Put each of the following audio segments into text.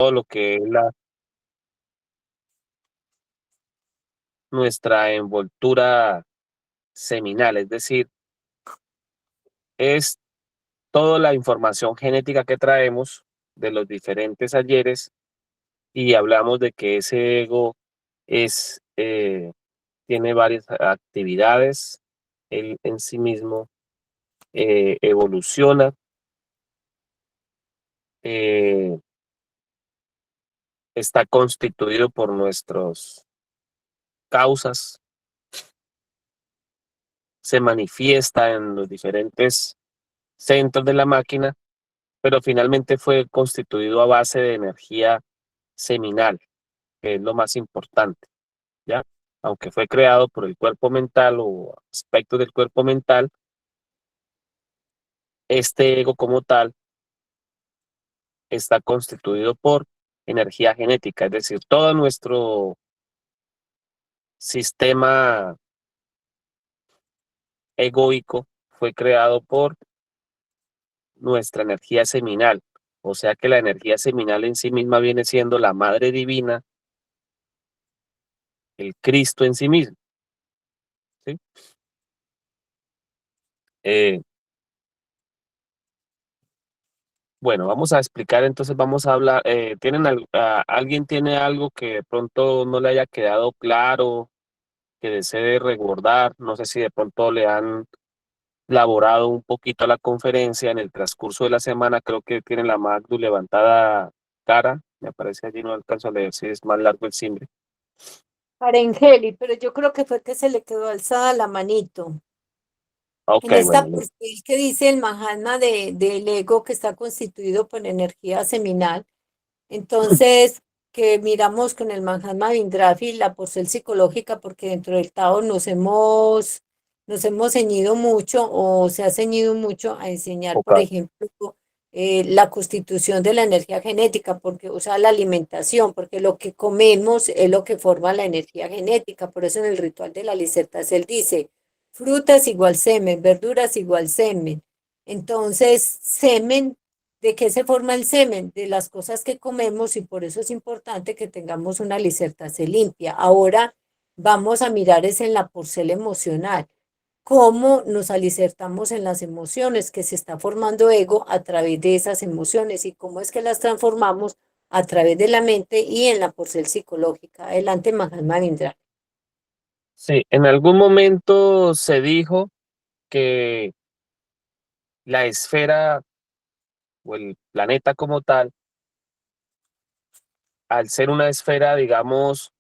todo lo que es nuestra envoltura seminal, es decir, es toda la información genética que traemos de los diferentes ayeres y hablamos de que ese ego es, tiene varias actividades, él en sí mismo evoluciona, eh, está constituido por nuestras causas, se manifiesta en los diferentes centros de la máquina, pero finalmente fue constituido a base de energía seminal, que es lo más importante, ¿ya? Aunque fue creado por el cuerpo mental o aspectos del cuerpo mental, este ego como tal está constituido por energía genética, es decir, todo nuestro sistema egoico fue creado por nuestra energía seminal. O sea que la energía seminal en sí misma viene siendo la Madre Divina, el Cristo en sí mismo, ¿sí? Eh, bueno, vamos a explicar, entonces vamos a hablar, ¿alguien tiene algo que de pronto no le haya quedado claro, que desee recordar? No sé si de pronto le han laborado un poquito la conferencia en el transcurso de la semana, creo que tiene la Magdu levantada cara, me aparece allí, no alcanzo a leer si es más largo el simbre. Arengeli, pero yo creo que fue que se le quedó alzada la manito. Ok, En esta bueno, parte que dice el Mahatma del ego que está constituido por energía seminal, entonces que miramos con el Mahatma Vindrafi la porción psicológica, porque dentro del Tao nos hemos ceñido mucho o se ha ceñido mucho a enseñar, por ok. ejemplo, la constitución de la energía genética, porque, o sea, la alimentación, porque lo que comemos es lo que forma la energía genética. Por eso en el ritual de la Licertas él dice, frutas igual semen, verduras igual semen. Entonces, semen, ¿de qué se forma el semen? De las cosas que comemos, y por eso es importante que tengamos una Licertase limpia. Ahora vamos a mirar es en la porcela emocional, cómo nos alicertamos en las emociones, que se está formando ego a través de esas emociones, y cómo es que las transformamos a través de la mente y en la porcel psicológica. Adelante, Mahatma Indra. Sí, en algún momento se dijo que la esfera o el planeta como tal, al ser una esfera, digamos,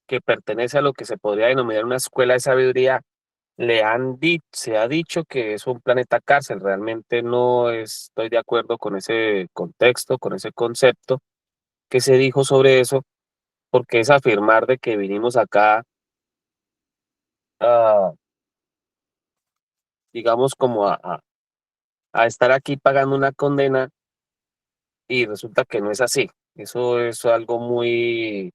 que pertenece a lo que se podría denominar una escuela de sabiduría, se ha dicho que es un planeta cárcel. Realmente no estoy de acuerdo con ese contexto, con ese concepto que se dijo sobre eso, porque es afirmar de que vinimos acá, ah, digamos, como a estar aquí pagando una condena y resulta que no es así. Eso es algo muy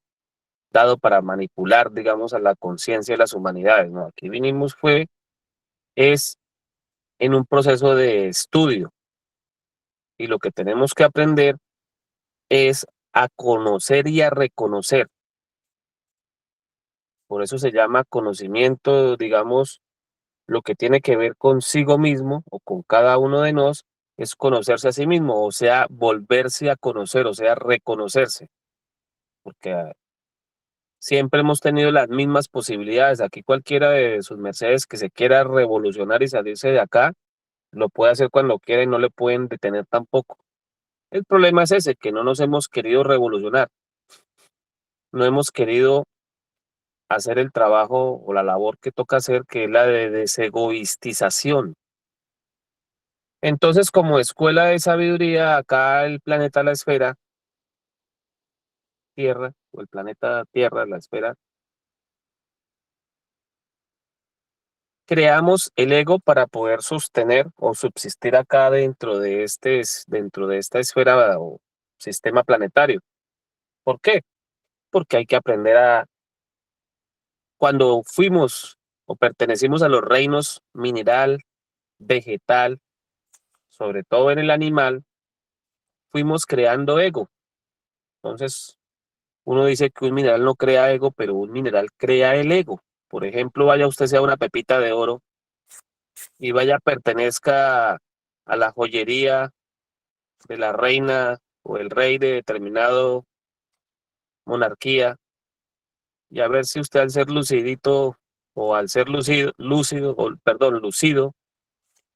dado para manipular, digamos, a la conciencia de las humanidades, ¿no? Aquí vinimos es en un proceso de estudio y lo que tenemos que aprender es a conocer y a reconocer. Por eso se llama conocimiento, digamos, lo que tiene que ver consigo mismo o con cada uno de nosotros es conocerse a sí mismo, o sea, volverse a conocer, o sea, reconocerse, porque siempre hemos tenido las mismas posibilidades. Aquí cualquiera de sus mercedes que se quiera revolucionar y salirse de acá, lo puede hacer cuando quiera y no le pueden detener tampoco. El problema es ese, que no nos hemos querido revolucionar, no hemos querido hacer el trabajo o la labor que toca hacer, que es la de desegoistización. Entonces, como escuela de sabiduría, acá el planeta, la esfera, Tierra, o el planeta Tierra, la esfera, creamos el ego para poder sostener o subsistir acá dentro de esta esfera o sistema planetario. ¿Por qué? Porque hay que aprender cuando fuimos o pertenecimos a los reinos mineral, vegetal, sobre todo en el animal, fuimos creando ego. Entonces, uno dice que un mineral no crea ego, pero un mineral crea el ego. Por ejemplo, vaya usted sea una pepita de oro y vaya pertenezca a la joyería de la reina o el rey de determinado monarquía, y a ver si usted al ser lucidito o al ser lúcido, o perdón, lucido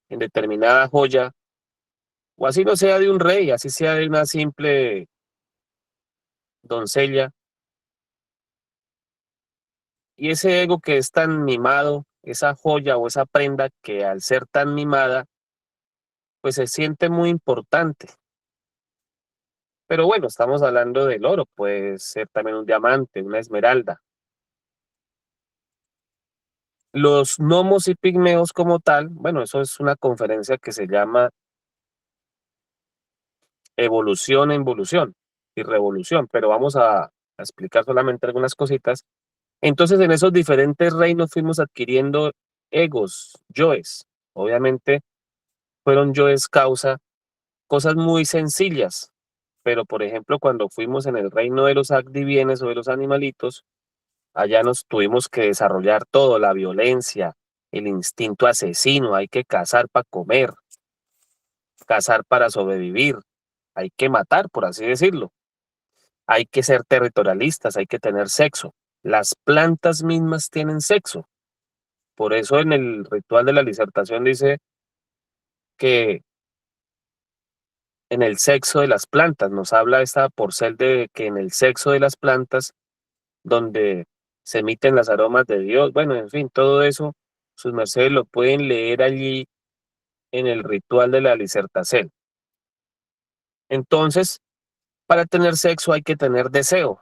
en determinada joya, o así no sea de un rey, así sea de una simple doncella, y ese ego que es tan mimado, esa joya o esa prenda que al ser tan mimada, pues se siente muy importante. Pero bueno, estamos hablando del oro, puede ser también un diamante, una esmeralda. Los gnomos y pigmeos como tal, bueno, eso es una conferencia que se llama Evolución, Involución y Revolución, pero vamos a explicar solamente algunas cositas. Entonces, en esos diferentes reinos fuimos adquiriendo egos, yoes. Obviamente, fueron yoes causa cosas muy sencillas, pero por ejemplo, cuando fuimos en el reino de los agdivienes o de los animalitos, allá nos tuvimos que desarrollar todo, la violencia, el instinto asesino, hay que cazar para comer, cazar para sobrevivir, hay que matar, por así decirlo. Hay que ser territorialistas, hay que tener sexo. Las plantas mismas tienen sexo. Por eso en el ritual de la disertación dice que en el sexo de las plantas, nos habla esta porcel de que en el sexo de las plantas, donde se emiten las aromas de Dios, bueno, en fin, todo eso, sus mercedes lo pueden leer allí en el ritual de la disertación. Entonces, para tener sexo hay que tener deseo.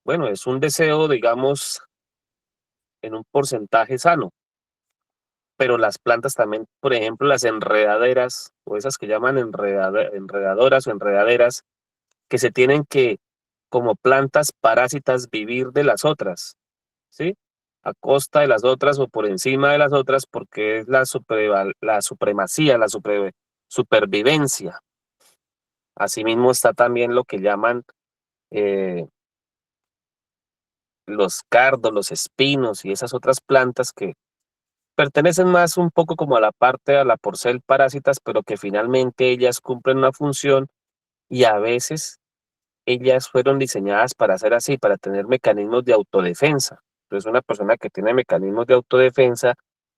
Bueno, es un deseo, digamos, en un porcentaje sano, pero las plantas también, por ejemplo, las enredaderas o esas que llaman enredadoras o enredaderas, que se tienen que, como plantas parásitas, vivir de las otras, ¿sí? A costa de las otras o por encima de las otras, porque es la supremacía, supervivencia. Asimismo está también lo que llaman eh, los cardos, los espinos y esas otras plantas que pertenecen más un poco como a la parte, a la porcel parásitas, pero que finalmente ellas cumplen una función y a veces ellas fueron diseñadas para ser así, para tener mecanismos de autodefensa. Entonces una persona que tiene mecanismos de autodefensa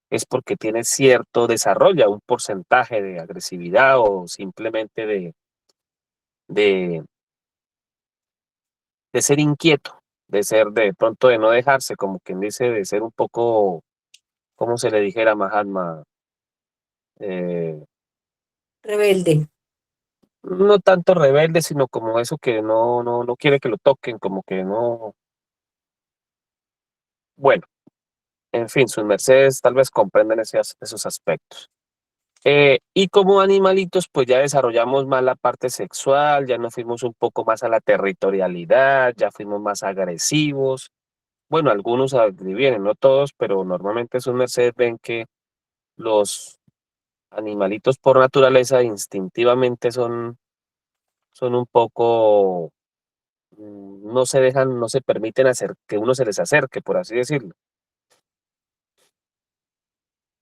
es porque tiene cierto, desarrolla un porcentaje de agresividad o simplemente de, de ser inquieto, de ser de pronto de no dejarse, como quien dice, de ser un poco, como se le dijera a Mahatma, eh, Rebelde. no tanto rebelde, sino como eso que no quiere que lo toquen, como que no, bueno, en fin, sus mercedes tal vez comprenden esos aspectos. Y como animalitos, pues ya desarrollamos más la parte sexual, ya nos fuimos un poco más a la territorialidad, ya fuimos más agresivos. Bueno, algunos vienen, no todos, pero normalmente sus mercedes ven que los animalitos por naturaleza instintivamente son un poco no se dejan, no se permiten hacer que uno se les acerque, por así decirlo.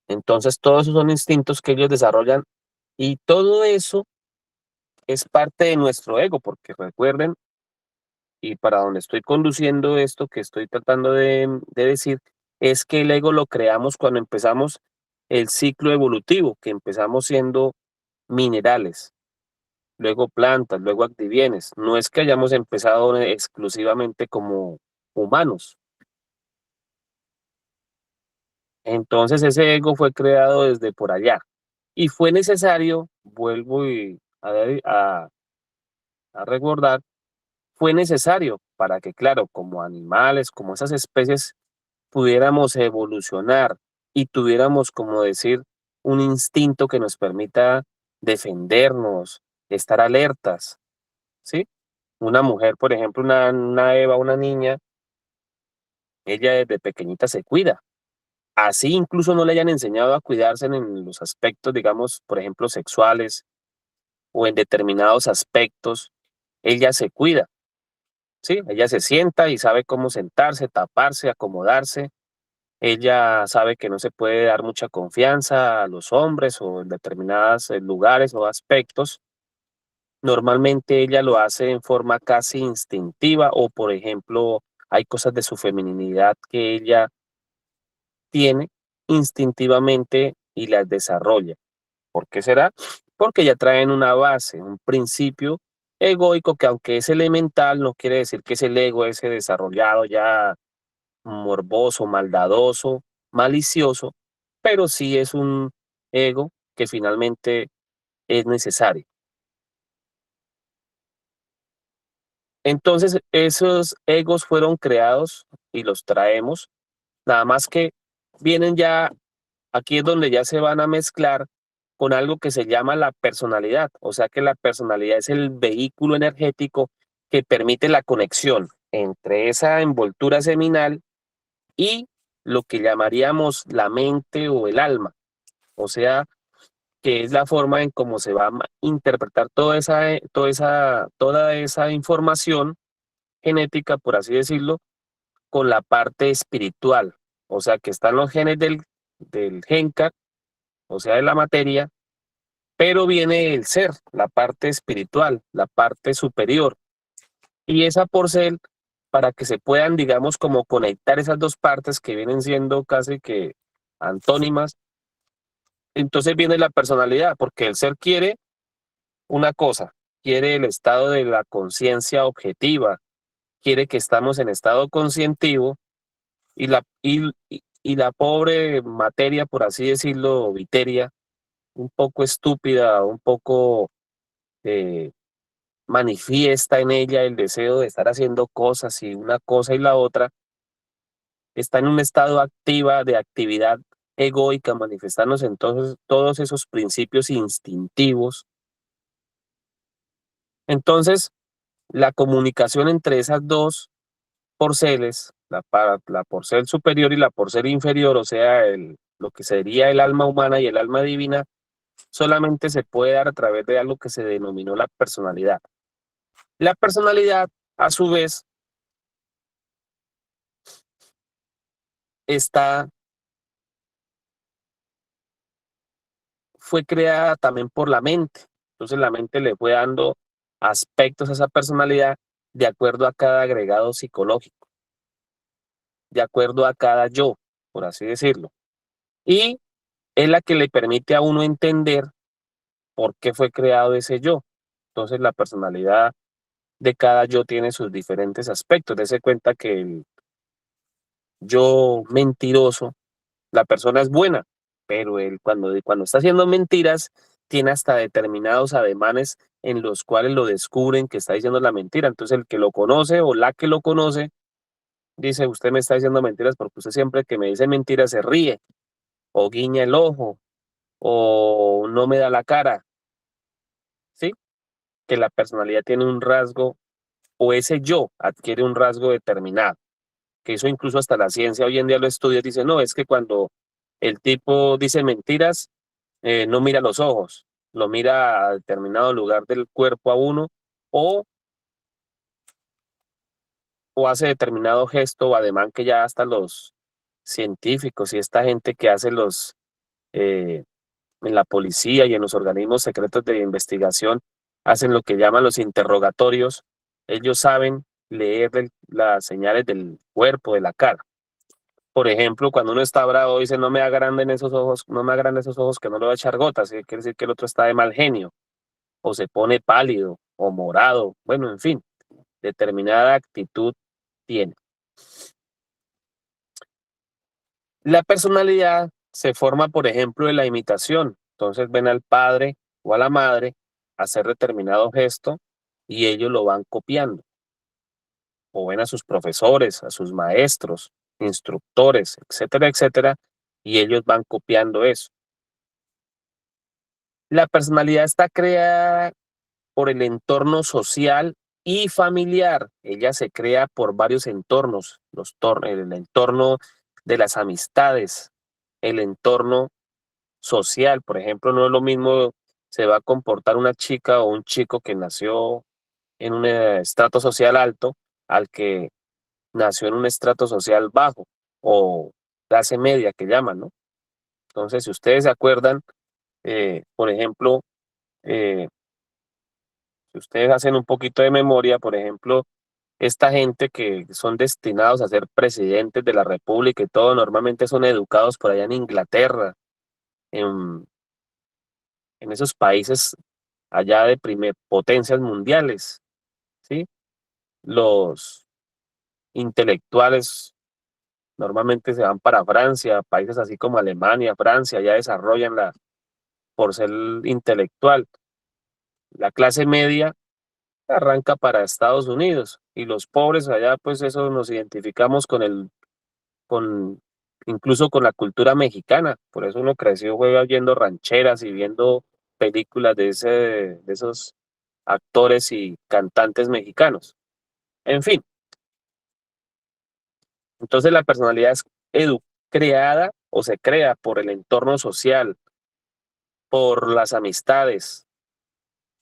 Entonces, todos esos son instintos que ellos desarrollan y todo eso es parte de nuestro ego, porque recuerden, y para donde estoy conduciendo esto que estoy tratando de decir, es que el ego lo creamos cuando empezamos el ciclo evolutivo, que empezamos siendo minerales, luego plantas, luego activienes. No es que hayamos empezado exclusivamente como humanos. Entonces ese ego fue creado desde por allá y fue necesario, vuelvo a recordar, fue necesario para que, claro, como animales, como esas especies, pudiéramos evolucionar y tuviéramos, como decir, un instinto que nos permita defendernos, estar alertas, ¿sí? Una mujer, por ejemplo, una Eva, una niña, ella desde pequeñita se cuida. Así incluso no le hayan enseñado a cuidarse en los aspectos, digamos, por ejemplo, sexuales o en determinados aspectos, ella se cuida, ¿sí? Ella se sienta y sabe cómo sentarse, taparse, acomodarse. Ella sabe que no se puede dar mucha confianza a los hombres o en determinados lugares o aspectos. Normalmente ella lo hace en forma casi instintiva o, por ejemplo, hay cosas de su feminidad que ella tiene instintivamente y las desarrolla. ¿Por qué será? Porque ya traen una base, un principio egoico que aunque es elemental, no quiere decir que es el ego ese desarrollado ya morboso, maldadoso, malicioso, pero sí es un ego que finalmente es necesario. Entonces, esos egos fueron creados y los traemos, nada más que vienen ya, aquí es donde ya se van a mezclar con algo que se llama la personalidad, o sea que la personalidad es el vehículo energético que permite la conexión entre esa envoltura seminal y lo que llamaríamos la mente o el alma, o sea que es la forma en cómo se va a interpretar toda esa información genética, por así decirlo, con la parte espiritual. O sea, que están los genes del GENCA, o sea, de la materia, pero viene el ser, la parte espiritual, la parte superior. Y esa porcel, para que se puedan, digamos, como conectar esas dos partes que vienen siendo casi que antónimas, entonces viene la personalidad, porque el ser quiere una cosa, quiere el estado de la conciencia objetiva, quiere que estamos en estado conscientivo y la pobre materia, por así decirlo, viteria, un poco estúpida, un poco eh, manifiesta en ella el deseo de estar haciendo cosas y una cosa y la otra, está en un estado activa de actividad egoica, manifestándose entonces todos esos principios instintivos. Entonces, la comunicación entre esas dos porceles, la porcel superior y la porcel inferior, o sea, lo que sería el alma humana y el alma divina, solamente se puede dar a través de algo que se denominó la personalidad. La personalidad, a su vez, está, fue creada también por la mente. Entonces la mente le fue dando aspectos a esa personalidad de acuerdo a cada agregado psicológico, de acuerdo a cada yo, por así decirlo. Y es la que le permite a uno entender por qué fue creado ese yo. Entonces la personalidad de cada yo tiene sus diferentes aspectos. Dese cuenta que el yo mentiroso, la persona es buena, pero él cuando está haciendo mentiras tiene hasta determinados ademanes en los cuales lo descubren que está diciendo la mentira. Entonces el que lo conoce o la que lo conoce dice, usted me está diciendo mentiras porque usted siempre que me dice mentiras se ríe o guiña el ojo o no me da la cara, ¿sí? Que la personalidad tiene un rasgo o ese yo adquiere un rasgo determinado, que eso incluso hasta la ciencia hoy en día lo estudia, dice, no, es que cuando el tipo dice mentiras, no mira los ojos, lo mira a determinado lugar del cuerpo a uno o, o hace determinado gesto o ademán que ya hasta los científicos y esta gente que hace eh, en la policía y en los organismos secretos de investigación hacen lo que llaman los interrogatorios. Ellos saben leer las señales del cuerpo, de la cara. Por ejemplo, cuando uno está bravo, dice, no me agranden esos ojos, no me agranden esos ojos que no le voy a echar gotas. Quiere decir que el otro está de mal genio, o se pone pálido, o morado. Bueno, en fin, determinada actitud tiene. La personalidad se forma, por ejemplo, de la imitación. Entonces ven al padre o a la madre hacer determinado gesto y ellos lo van copiando. O ven a sus profesores, a sus maestros, instructores, etcétera, etcétera, y ellos van copiando eso. La personalidad está creada por el entorno social y familiar. Ella se crea por varios entornos, el entorno de las amistades, el entorno social. Por ejemplo, no es lo mismo se va a comportar una chica o un chico que nació en un estrato social alto al que nació en un estrato social bajo o clase media que llaman, ¿no? Entonces, si ustedes se acuerdan, por ejemplo, eh, si ustedes hacen un poquito de memoria, por ejemplo, esta gente que son destinados a ser presidentes de la República y todo, normalmente son educados por allá en Inglaterra, en, en esos países allá de primer, potencias mundiales, ¿sí? Los intelectuales normalmente se van para Francia, países así como Alemania, Francia, ya desarrollan por ser intelectual. La clase media arranca para Estados Unidos y los pobres allá, pues eso nos identificamos con, incluso con la cultura mexicana. Por eso uno creció, fue oyendo rancheras y viendo películas de esos actores y cantantes mexicanos. En fin, entonces la personalidad es creada o se crea por el entorno social, por las amistades,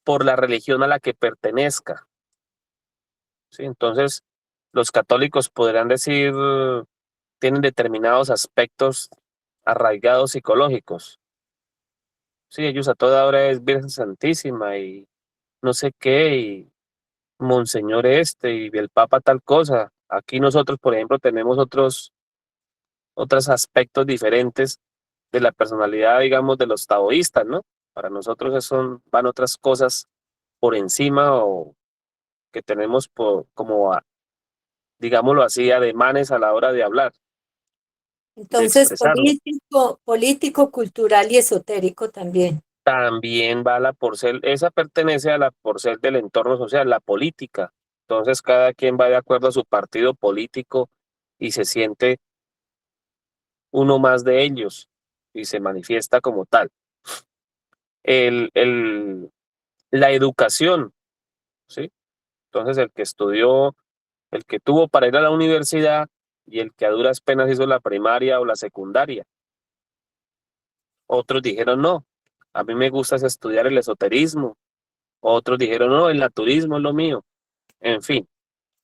por la religión a la que pertenezca. ¿Sí? Entonces, los católicos podrán decir, tienen determinados aspectos arraigados psicológicos. Sí, ellos a toda hora es Virgen Santísima y no sé qué, y Monseñor este, y el Papa tal cosa. Aquí nosotros, por ejemplo, tenemos otros aspectos diferentes de la personalidad, digamos, de los taoístas, ¿no? Para nosotros van otras cosas por encima o que tenemos como, digámoslo así, ademanes a la hora de hablar, de Entonces, expresarnos. político, cultural y esotérico también. También va la porcel, esa pertenece a la porcel del entorno social, la política. Entonces, cada quien va de acuerdo a su partido político y se siente uno más de ellos y se manifiesta como tal. El, el, la educación, ¿sí? Entonces, el que estudió, el que tuvo para ir a la universidad y el que a duras penas hizo la primaria o la secundaria. Otros dijeron, no, a mí me gusta es estudiar el esoterismo. Otros dijeron, no, el naturismo es lo mío. En fin,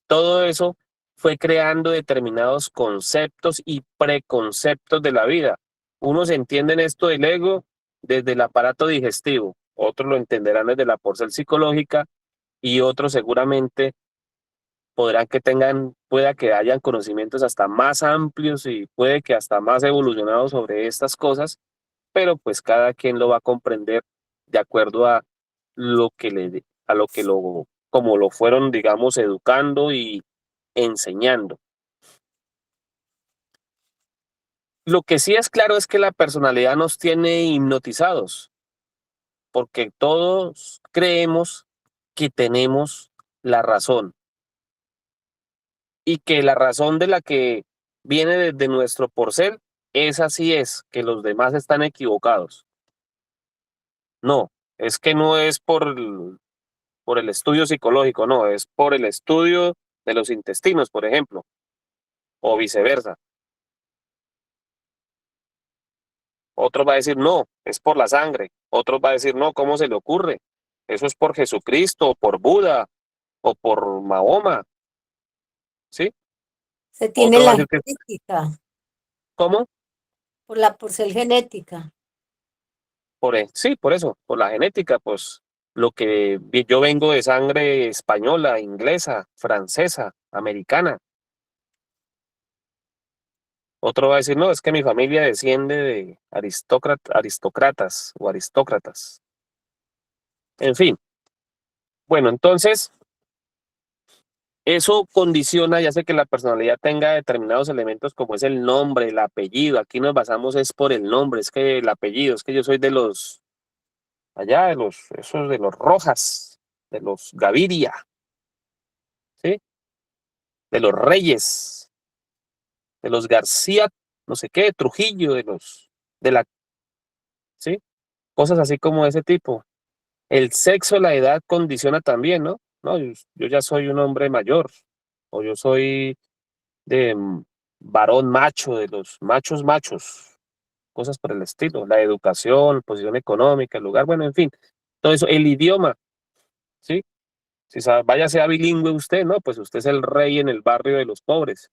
todo eso fue creando determinados conceptos y preconceptos de la vida. Unos entienden esto del ego desde el aparato digestivo, otros lo entenderán desde la porcel psicológica y otros seguramente podrán que tengan, pueda que hayan conocimientos hasta más amplios y puede que hasta más evolucionados sobre estas cosas, pero pues cada quien lo va a comprender de acuerdo a a lo que como lo fueron, digamos, educando y enseñando. Lo que sí es claro es que la personalidad nos tiene hipnotizados, porque todos creemos que tenemos la razón y que la razón de la que viene desde nuestro por ser, esa sí es, que los demás están equivocados. No, es que no es por el estudio psicológico, no, es por el estudio de los intestinos, por ejemplo, o viceversa. Otro va a decir, no, es por la sangre. Otro va a decir, no, ¿cómo se le ocurre? Eso es por Jesucristo, o por Buda, o por Mahoma, ¿sí? Se tiene Otro va a la decir que, genética, ¿cómo? por ser genética. Sí, por eso, por la genética, pues yo vengo de sangre española, inglesa, francesa, americana. Otro va a decir, no, es que mi familia desciende de aristócratas o aristócratas. En fin, bueno, entonces eso condiciona y hace que la personalidad tenga determinados elementos como es el nombre, el apellido. Aquí nos basamos es por el nombre, es que el apellido, es que yo soy de los, allá de los, esos de los Rojas, de los Gaviria, ¿sí? De los Reyes, de los García, no sé qué, Trujillo, de la, ¿sí? Cosas así como ese tipo. El sexo, la edad condiciona también, ¿no? No, yo ya soy un hombre mayor, o yo soy de varón macho, de los machos machos. cosas por el estilo, la educación, posición económica, el lugar, bueno, en fin, todo eso, el idioma, ¿sí? Si vaya sea bilingüe usted, ¿no? Pues usted es el rey en el barrio de los pobres.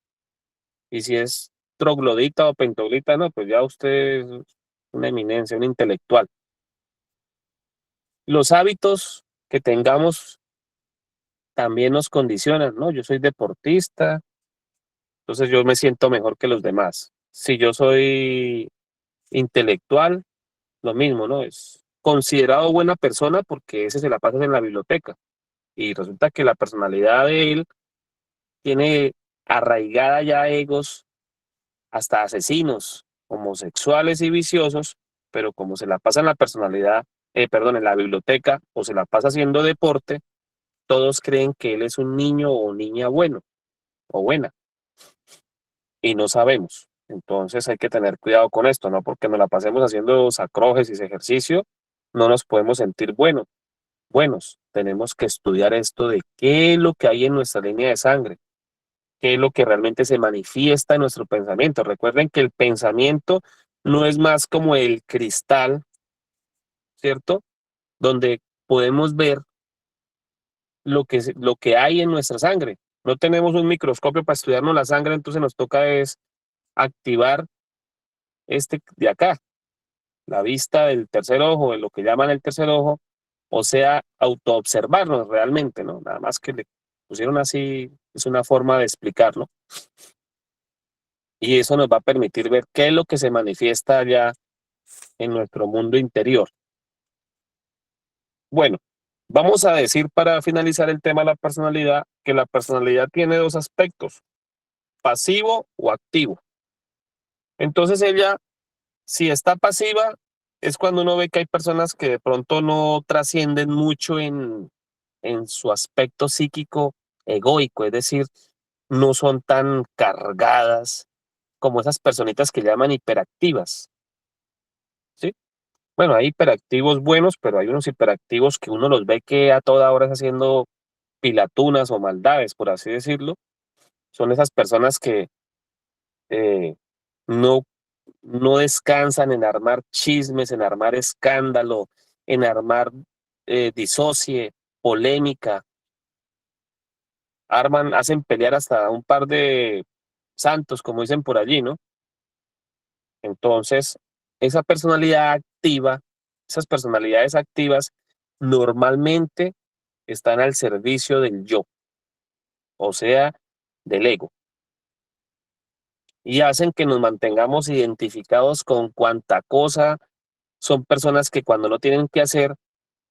Y si es troglodita o pentoglita, no, pues ya usted es una eminencia, un intelectual. Los hábitos que tengamos también nos condicionan, ¿no? Yo soy deportista, entonces yo me siento mejor que los demás. Si yo soy intelectual, lo mismo, ¿no? Es considerado buena persona porque ese se la pasa en la biblioteca. Y resulta que la personalidad de él tiene arraigada ya egos hasta asesinos, homosexuales y viciosos, pero como se la pasa en la personalidad, perdón, en la biblioteca o se la pasa haciendo deporte, todos creen que él es un niño o niña bueno o buena y no sabemos. Entonces hay que tener cuidado con esto, ¿no? Porque nos la pasemos haciendo sacrógesis, ejercicio, no nos podemos sentir buenos. Tenemos que estudiar esto de qué es lo que hay en nuestra línea de sangre, qué es lo que realmente se manifiesta en nuestro pensamiento. Recuerden que el pensamiento no es más como el cristal, ¿cierto? Donde podemos ver lo que hay en nuestra sangre. No tenemos un microscopio para estudiarnos la sangre, entonces nos toca es activar este de acá, la vista del tercer ojo, de lo que llaman el tercer ojo, o sea, autoobservarnos realmente, ¿no? Nada más que le pusieron así, es una forma de explicarlo. Y eso nos va a permitir ver qué es lo que se manifiesta allá en nuestro mundo interior. Bueno, vamos a decir para finalizar el tema de la personalidad, que la personalidad tiene dos aspectos, pasivo o activo. Entonces ella, si está pasiva, es cuando uno ve que hay personas que de pronto no trascienden mucho en su aspecto psíquico egoico, es decir, no son tan cargadas como esas personitas que llaman hiperactivas, ¿sí? Bueno, hay hiperactivos buenos, pero hay unos hiperactivos que uno los ve que a toda hora está haciendo pilatunas o maldades, por así decirlo. Son esas personas que eh, no, no descansan en armar chismes, en armar escándalo, en armar disocie, polémica, hacen pelear hasta un par de santos, como dicen por allí, ¿no? Entonces, esa personalidad activa, esas personalidades activas normalmente están al servicio del yo, o sea, del ego, y hacen que nos mantengamos identificados con cuanta cosa. Son personas que cuando no tienen que hacer,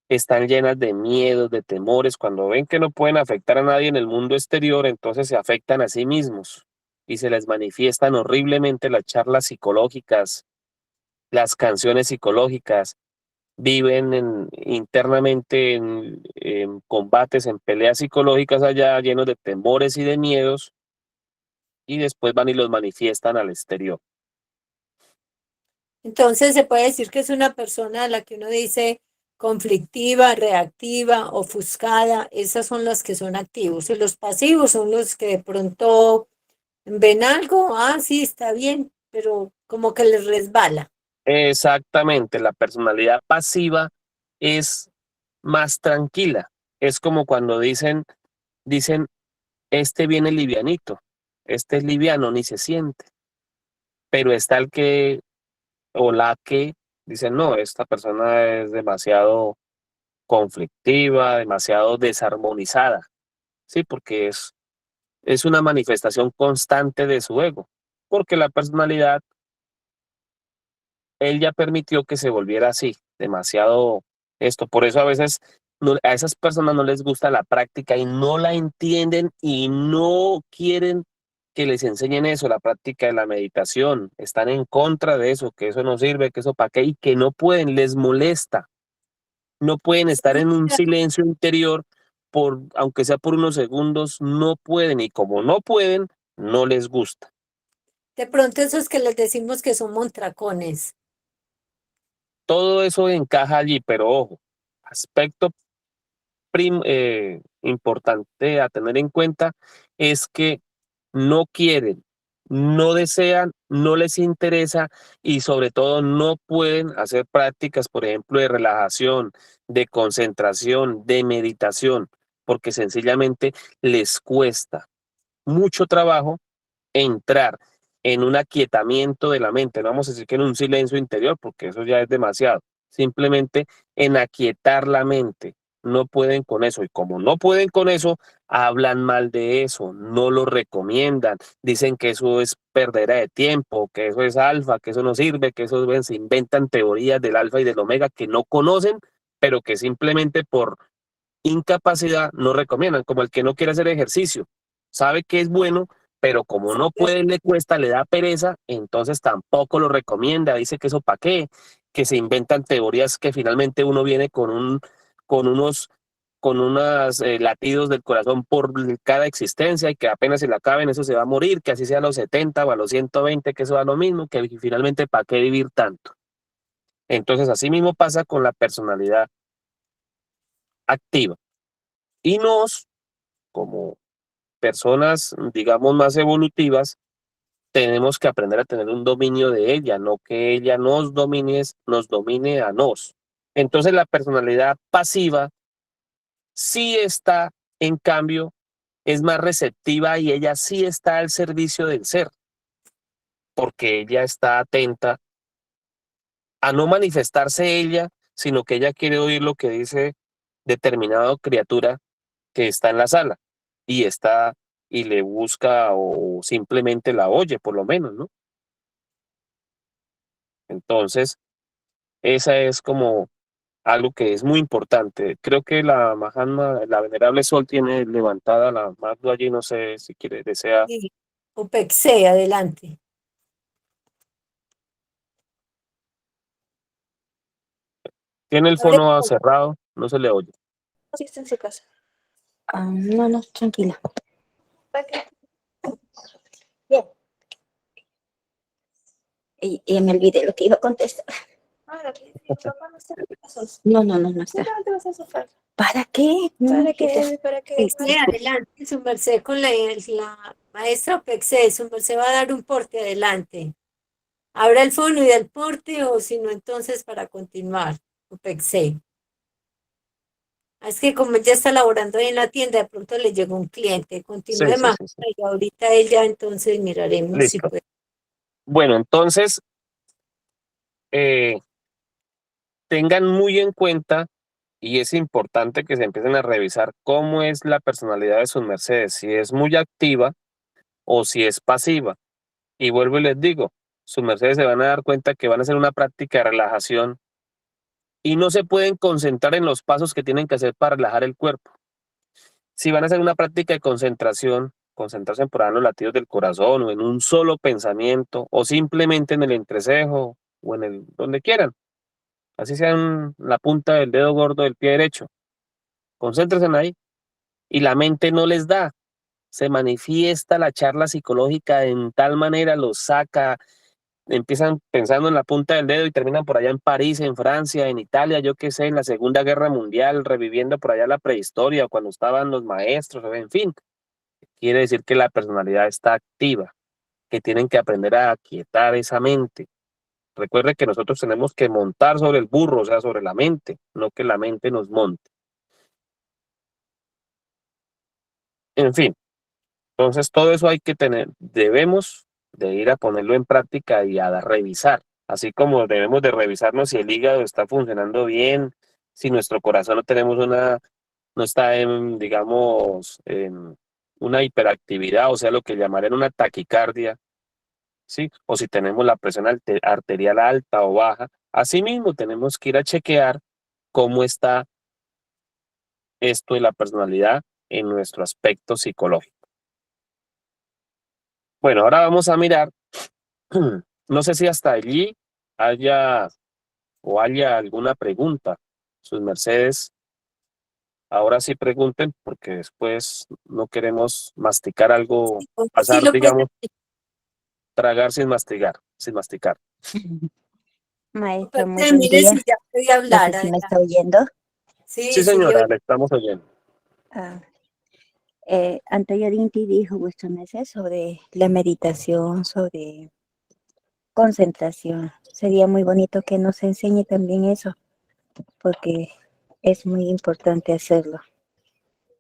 están llenas de miedos, de temores. Cuando ven que no pueden afectar a nadie en el mundo exterior, entonces se afectan a sí mismos y se les manifiestan horriblemente las charlas psicológicas, las canciones psicológicas. Viven internamente en combates, en peleas psicológicas allá, llenos de temores y de miedos, y después van y los manifiestan al exterior. Entonces se puede decir que es una persona a la que uno dice conflictiva, reactiva, ofuscada, esas son las que son activos. Y los pasivos son los que de pronto ven algo, ah, sí, está bien, pero como que les resbala. Exactamente, la personalidad pasiva es más tranquila. Es como cuando dicen, este viene livianito, este es liviano, ni se siente. Pero está el que o la que dicen, no, esta persona es demasiado conflictiva, demasiado desarmonizada, ¿sí? Porque es una manifestación constante de su ego, porque la personalidad, él ya permitió que se volviera así, demasiado esto. Por eso a veces a esas personas no les gusta la práctica y no la entienden y no quieren que les enseñen eso, la práctica de la meditación. Están en contra de eso, que eso no sirve, que eso para qué, y que no pueden, les molesta. No pueden estar en un silencio interior aunque sea por unos segundos, no pueden, y como no pueden, no les gusta. De pronto esos que les decimos que son montracones. Todo eso encaja allí, pero ojo, aspecto importante a tener en cuenta es que no quieren, no desean, no les interesa y sobre todo no pueden hacer prácticas, por ejemplo, de relajación, de concentración, de meditación, porque sencillamente les cuesta mucho trabajo entrar en un aquietamiento de la mente. No vamos a decir que en un silencio interior, porque eso ya es demasiado. Simplemente en aquietar la mente. No pueden con eso. Y como no pueden con eso, hablan mal de eso, no lo recomiendan. Dicen que eso es perdera de tiempo, que eso es alfa, que eso no sirve, que eso se inventan teorías del alfa y del omega que no conocen, pero que simplemente por incapacidad no recomiendan, como el que no quiere hacer ejercicio, sabe que es bueno, pero como no puede, le cuesta, le da pereza, entonces tampoco lo recomienda, dice que eso para qué, que se inventan teorías que finalmente uno viene con unos, con unos latidos del corazón por cada existencia y que apenas se le acaben, eso se va a morir, que así sea a los 70 o a los 120, que eso da lo mismo, que finalmente para qué vivir tanto. Entonces, así mismo pasa con la personalidad activa. Y nos, como personas, digamos, más evolutivas, tenemos que aprender a tener un dominio de ella, no que ella nos domine a nos. Entonces la personalidad pasiva sí está, en cambio, es más receptiva y ella sí está al servicio del ser, porque ella está atenta a no manifestarse ella, sino que ella quiere oír lo que dice determinada criatura que está en la sala y está y le busca o simplemente la oye, por lo menos, ¿no? Entonces, esa es como algo que es muy importante. Creo que la Mahatma, la Venerable Sol tiene levantada la mano allí, no sé si quiere, desea. Sí. UPEXE, adelante. Tiene el Abre fono cerrado, no se le oye. Sí, está en su casa. No, no, tranquila. Bien. Y me olvidé lo que iba a contestar. No, no, no, no está. ¿Para qué? No, ¿Para qué? UPEXE, adelante, su merced con la maestra UPEXE, su merced va a dar un porte, adelante. Abra el fono y da el porte, o si no, entonces para continuar, UPEXE. Es que como él ya está laborando ahí en la tienda, de pronto le llegó un cliente, Sí, continúe sí, más, sí, sí. y ahorita ella entonces miraremos si Listo. puede. Bueno, entonces, eh, tengan muy en cuenta y es importante que se empiecen a revisar cómo es la personalidad de sus mercedes, si es muy activa o si es pasiva. Y vuelvo y les digo, sus mercedes se van a dar cuenta que van a hacer una práctica de relajación y no se pueden concentrar en los pasos que tienen que hacer para relajar el cuerpo. Si van a hacer una práctica de concentración, concentrarse en por ahí en los latidos del corazón o en un solo pensamiento o simplemente en el entrecejo o en el donde quieran, así sea en la punta del dedo gordo del pie derecho. Concéntrense ahí y la mente no les da. Se manifiesta la charla psicológica en tal manera, los saca, empiezan pensando en la punta del dedo y terminan por allá en París, en Francia, en Italia, yo qué sé, en la Segunda Guerra Mundial, reviviendo por allá la prehistoria, cuando estaban los maestros, en fin. Quiere decir que la personalidad está activa, que tienen que aprender a aquietar esa mente. Recuerde que nosotros tenemos que montar sobre el burro, o sea, sobre la mente, no que la mente nos monte. En fin, entonces todo eso hay que tener, debemos de ir a ponerlo en práctica y a revisar, así como debemos de revisarnos si el hígado está funcionando bien, si nuestro corazón no tenemos no está en, digamos, en una hiperactividad, o sea, lo que llamarían una taquicardia, ¿sí? O si tenemos la presión arterial alta o baja. Asimismo, tenemos que ir a chequear cómo está esto de la personalidad en nuestro aspecto psicológico. Bueno, ahora vamos a mirar, no sé si hasta allí haya haya alguna pregunta. Sus mercedes, ahora sí pregunten porque después no queremos masticar algo, Sí pasar, lo puede. digamos, tragar sin masticar, sin masticar. Maestra, muy UPEXE, buen mire día. si ya puede No sé hablar, si me adelante. está oyendo. Sí, Sí, sí, le señora, oigo. le estamos oyendo. Ah, Anteriormente dijo vuestra merced sobre la meditación, sobre concentración. Sería muy bonito que nos enseñe también eso, porque es muy importante hacerlo.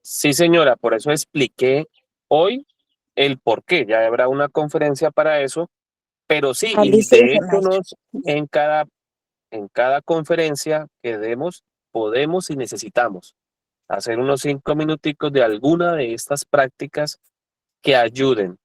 Sí, señora, por eso expliqué hoy el por qué. Ya habrá una conferencia para eso, pero sí, y de Licencia, hecho maestro. nos en cada conferencia que demos, podemos y necesitamos hacer unos 5 minuticos de alguna de estas prácticas que ayuden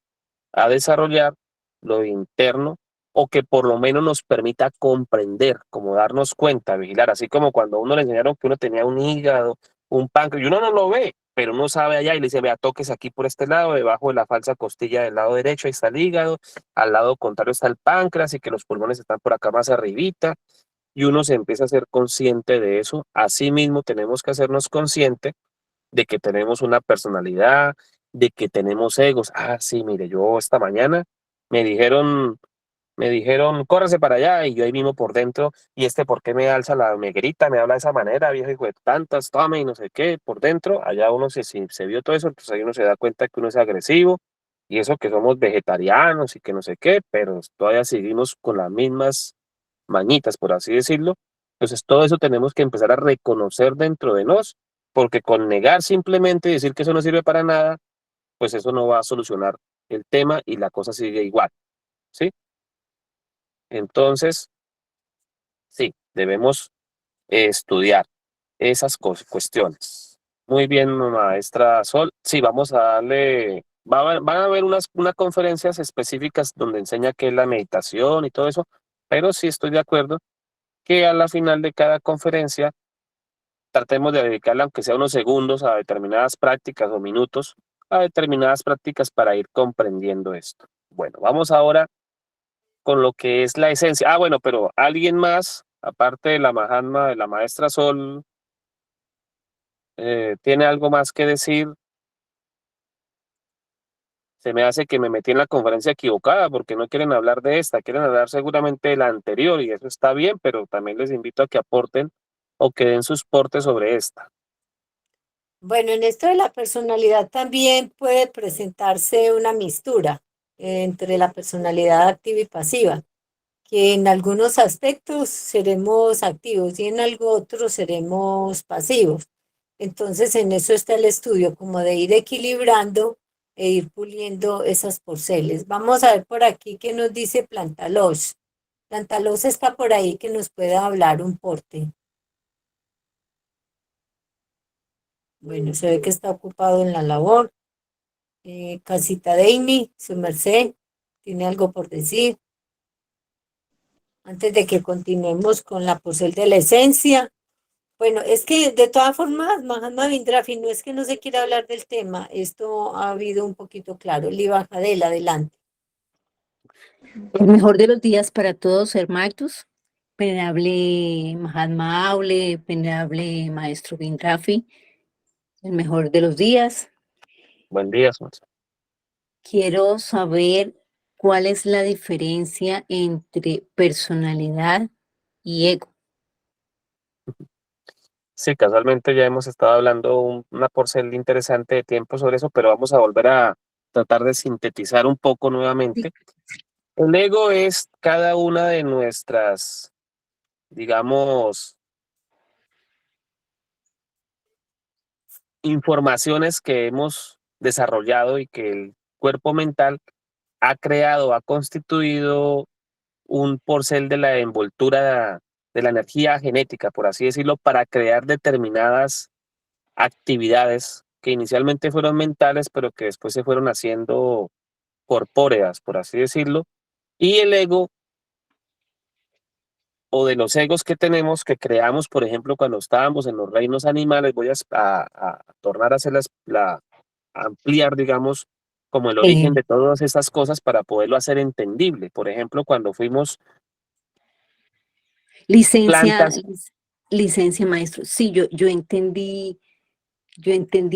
a desarrollar lo interno o que por lo menos nos permita comprender, como darnos cuenta, vigilar, así como cuando a uno le enseñaron que uno tenía un hígado, un páncreas, y uno no lo ve, pero uno sabe allá y le dice, vea, toques aquí por este lado, debajo de la falsa costilla del lado derecho, ahí está el hígado, al lado contrario está el páncreas y que los pulmones están por acá más arribita, y uno se empieza a ser consciente de eso. Asimismo, tenemos que hacernos consciente de que tenemos una personalidad, de que tenemos egos. Ah, sí, mire, yo esta mañana me dijeron, córrese para allá, y yo ahí mismo por dentro, y por qué me alza me grita, me habla de esa manera, viejo hijo de tantas, tome y no sé qué, por dentro, allá uno si se vio todo eso, entonces ahí uno se da cuenta que uno es agresivo, y eso que somos vegetarianos y que no sé qué, pero todavía seguimos con las mismas mañitas, por así decirlo. Entonces todo eso tenemos que empezar a reconocer dentro de nos, porque con negar simplemente y decir que eso no sirve para nada, pues eso no va a solucionar el tema y la cosa sigue igual, ¿sí? Entonces, sí, debemos estudiar esas cuestiones. Muy bien, maestra Sol. Sí, vamos a darle, van a haber unas conferencias específicas donde enseña qué es la meditación y todo eso, pero sí estoy de acuerdo que a la final de cada conferencia tratemos de dedicarle, aunque sea unos segundos, a determinadas prácticas o minutos, a determinadas prácticas para ir comprendiendo esto. Bueno, vamos ahora con lo que es la esencia. Ah, bueno, pero alguien más, aparte de la Mahatma, de la maestra Sol, tiene algo más que decir. Se me hace que me metí en la conferencia equivocada porque no quieren hablar de esta, quieren hablar seguramente de la anterior y eso está bien, pero también les invito a que aporten o que den sus portes sobre esta. Bueno, en esto de la personalidad también puede presentarse una mistura entre la personalidad activa y pasiva, que en algunos aspectos seremos activos y en algo otros seremos pasivos. Entonces, en eso está el estudio, como de ir equilibrando e ir puliendo esas porceles. Vamos a ver por aquí qué nos dice Plantalos. Plantalos está por ahí que nos pueda hablar un porte. Bueno, se ve que está ocupado en la labor. Casita Deimi, su merced, tiene algo por decir. Antes de que continuemos con la porcel de la esencia. Bueno, es que de todas formas, Mahatma Vindrafi, no es que no se quiera hablar del tema, esto ha habido un poquito claro. Liva Jadel, adelante. El mejor de los días para todos, hermanos. Venerable Mahatma Aule, venerable Maestro Vindrafi. El mejor de los días. Buen día, Sol. Quiero saber cuál es la diferencia entre personalidad y ego. Sí, casualmente ya hemos estado hablando una porción interesante de tiempo sobre eso, pero vamos a volver a tratar de sintetizar un poco nuevamente. El ego es cada una de nuestras, digamos, informaciones que hemos desarrollado y que el cuerpo mental ha creado, ha constituido un porcel de la envoltura de la energía genética, por así decirlo, para crear determinadas actividades que inicialmente fueron mentales, pero que después se fueron haciendo corpóreas, por así decirlo. Y el ego, o de los egos que tenemos, que creamos, por ejemplo, cuando estábamos en los reinos animales, voy a tornar a a ampliar, digamos, como el origen de todas esas cosas para poderlo hacer entendible. Por ejemplo, cuando fuimos Licencia, plantas. licencia, maestro. Sí, yo entendí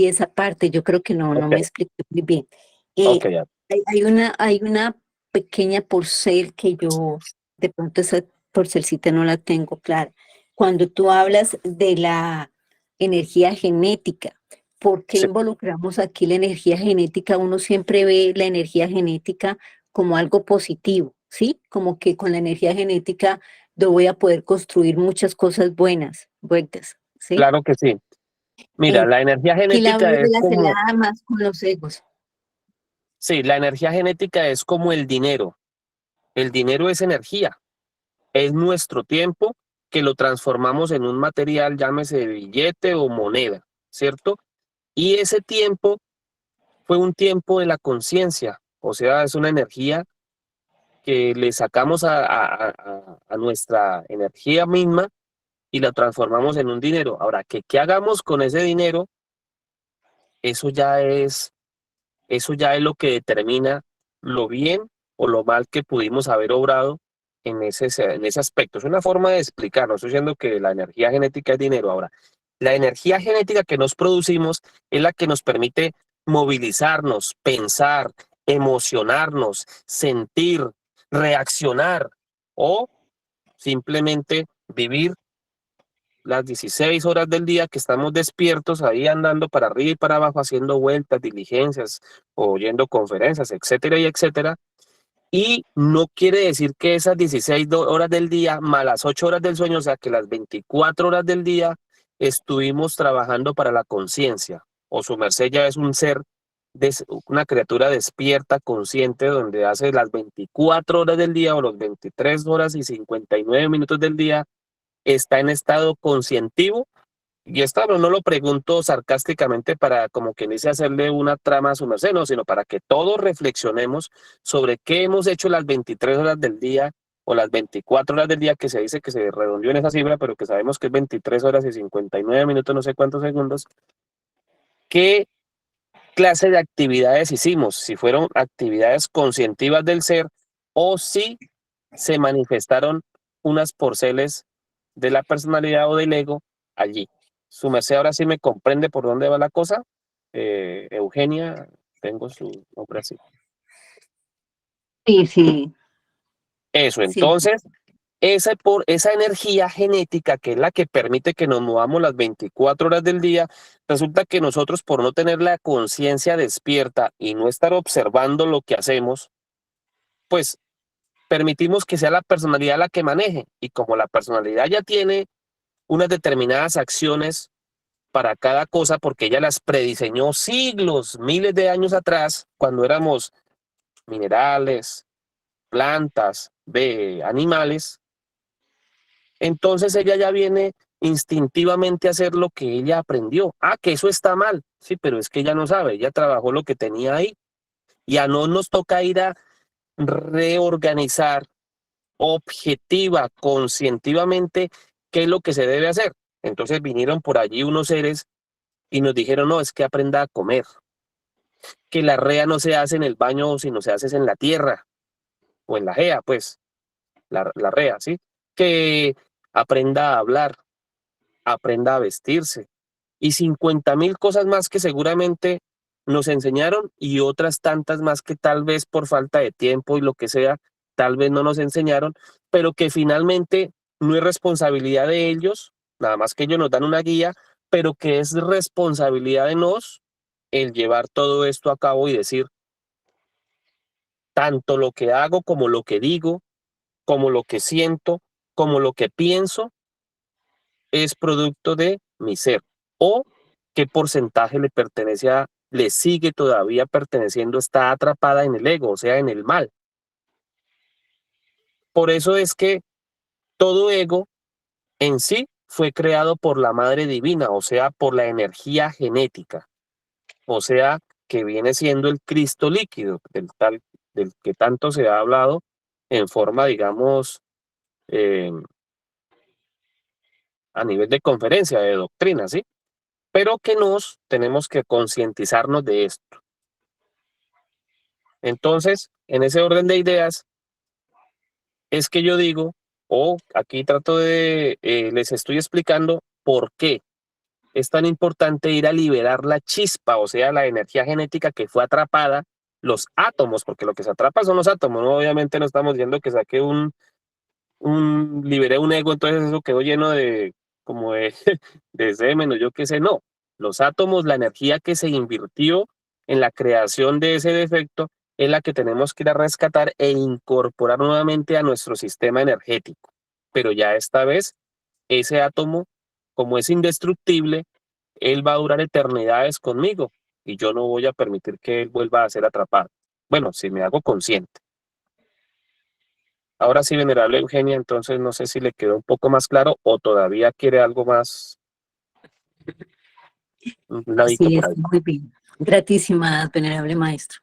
esa parte. Yo creo que no Ok, me expliqué muy bien. ok, Eh, hay una pequeña porcel que yo, de pronto esa porcelcita no la tengo clara. Cuando tú hablas de la energía genética, ¿por qué Sí, involucramos aquí la energía genética? Uno siempre ve la energía genética como algo positivo, ¿sí? Como que con la energía genética yo voy a poder construir muchas cosas buenas, ¿sí? claro que sí. Mira, En- la energía Aquí la genética veo es como, relacionada más con los egos. sí, la energía genética es como el dinero. El dinero es energía, es nuestro tiempo que lo transformamos en un material, llámese billete o moneda, ¿cierto? Y ese tiempo fue un tiempo de la conciencia, o sea, es una energía que le sacamos a nuestra energía misma y la transformamos en un dinero. Ahora, que qué hagamos con ese dinero, eso ya es, eso ya es lo que determina lo bien o lo mal que pudimos haber obrado en ese aspecto. Es una forma de explicar, no estoy diciendo que la energía genética es dinero. Ahora, la energía genética que nos producimos es la que nos permite movilizarnos, pensar, emocionarnos, sentir, reaccionar o simplemente vivir las 16 horas del día que estamos despiertos ahí andando para arriba y para abajo, haciendo vueltas, diligencias, oyendo conferencias, etcétera y etcétera. Y no quiere decir que esas 16 horas del día, más las 8 horas del sueño, o sea que las 24 horas del día estuvimos trabajando para la conciencia. O su merced ya es un ser, una criatura despierta, consciente, donde hace las 24 horas del día o las 23 horas y 59 minutos del día, está en estado conscientivo. Y esto no lo pregunto sarcásticamente para, como quien dice, hacerle una trama a su merced, no, sino para que todos reflexionemos sobre qué hemos hecho las 23 horas del día o las 24 horas del día, que se dice que se redondeó en esa cifra, pero que sabemos que es 23 horas y 59 minutos, no sé cuántos segundos. ¿Qué clase de actividades hicimos? Si fueron actividades conscientivas del ser o si se manifestaron unas porceles de la personalidad o del ego allí. Su merced ahora sí me comprende por dónde va la cosa. Eugenia, tengo su nombre así. Sí, sí, Eso, sí. entonces, por esa energía genética que es la que permite que nos movamos las 24 horas del día, resulta que nosotros por no tener la conciencia despierta y no estar observando lo que hacemos, pues permitimos que sea la personalidad la que maneje. Y como la personalidad ya tiene unas determinadas acciones para cada cosa, porque ella las prediseñó siglos, miles de años atrás, cuando éramos minerales, plantas, animales, entonces ella ya viene instintivamente a hacer lo que ella aprendió. Ah, que eso está mal. Sí, pero es que ella no sabe, ella trabajó lo que tenía ahí. Y a no nos toca ir a reorganizar objetiva, conscientivamente, qué es lo que se debe hacer. Entonces vinieron por allí unos seres y nos dijeron, no, es que aprenda a comer, que la rea no se hace en el baño, sino se hace en la tierra o en la gea, pues, la rea, ¿sí? Que aprenda a hablar, aprenda a vestirse y 50.000 cosas más que seguramente nos enseñaron y otras tantas más que tal vez por falta de tiempo y lo que sea, tal vez no nos enseñaron, pero que finalmente no es responsabilidad de ellos, nada más que ellos nos dan una guía, pero que es responsabilidad de nos el llevar todo esto a cabo y decir tanto lo que hago como lo que digo, como lo que siento, como lo que pienso es producto de mi ser o qué porcentaje le pertenece le sigue todavía perteneciendo, está atrapada en el ego, o sea, en el mal. Por eso es que todo ego en sí fue creado por la Madre Divina, o sea, por la energía genética, o sea, que viene siendo el Cristo líquido, del que tanto se ha hablado en forma, digamos, eh, a nivel de conferencia, de doctrina, ¿sí? Pero que nos tenemos que concientizarnos de esto. Entonces, en ese orden de ideas, es que yo digo, o aquí trato de, les estoy explicando por qué es tan importante ir a liberar la chispa, o sea, la energía genética que fue atrapada, los átomos, porque lo que se atrapa son los átomos, ¿no? Obviamente no estamos diciendo que saqué liberé un ego, entonces eso quedó lleno de, como de, de semen o yo qué sé, no. Los átomos, la energía que se invirtió en la creación de ese defecto es la que tenemos que ir a rescatar e incorporar nuevamente a nuestro sistema energético. Pero ya esta vez, ese átomo, como es indestructible, él va a durar eternidades conmigo y yo no voy a permitir que él vuelva a ser atrapado. Bueno, si me hago consciente. Ahora sí, venerable Eugenia, entonces no sé si le quedó un poco más claro o todavía quiere algo más, un ladito Así por es, ahí. muy bien. Gratísima, venerable maestro.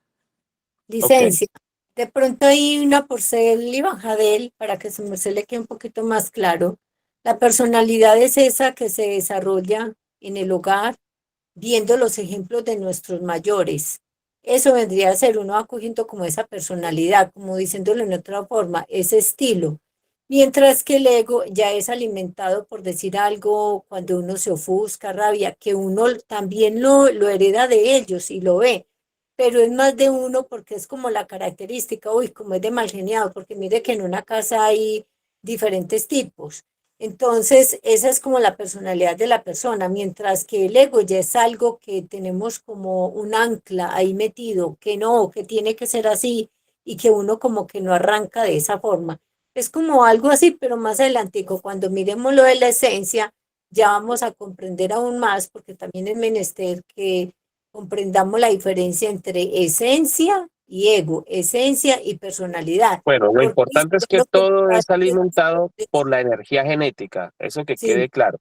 Ok. Licencia. De pronto hay una porcel y bajadel para que se le quede un poquito más claro. La personalidad es esa que se desarrolla en el hogar viendo los ejemplos de nuestros mayores. Eso vendría a ser uno acogiendo como esa personalidad, como diciéndolo en otra forma, ese estilo. Mientras que el ego ya es alimentado por decir algo cuando uno se ofusca, rabia, que uno también lo hereda de ellos y lo ve, pero es más de uno porque es como la característica, uy, como es de mal geniado, porque mire que en una casa hay diferentes tipos. Entonces, esa es como la personalidad de la persona, mientras que el ego ya es algo que tenemos como un ancla ahí metido, que no, que tiene que ser así y que uno como que no arranca de esa forma. Es como algo así, pero más adelantico, cuando miremos lo de la esencia, ya vamos a comprender aún más, porque también es menester que comprendamos la diferencia entre esencia y ego, esencia y personalidad, Bueno, lo porque importante es es que lo que todo nos es hace alimentado por la energía genética, eso que sí, quede claro,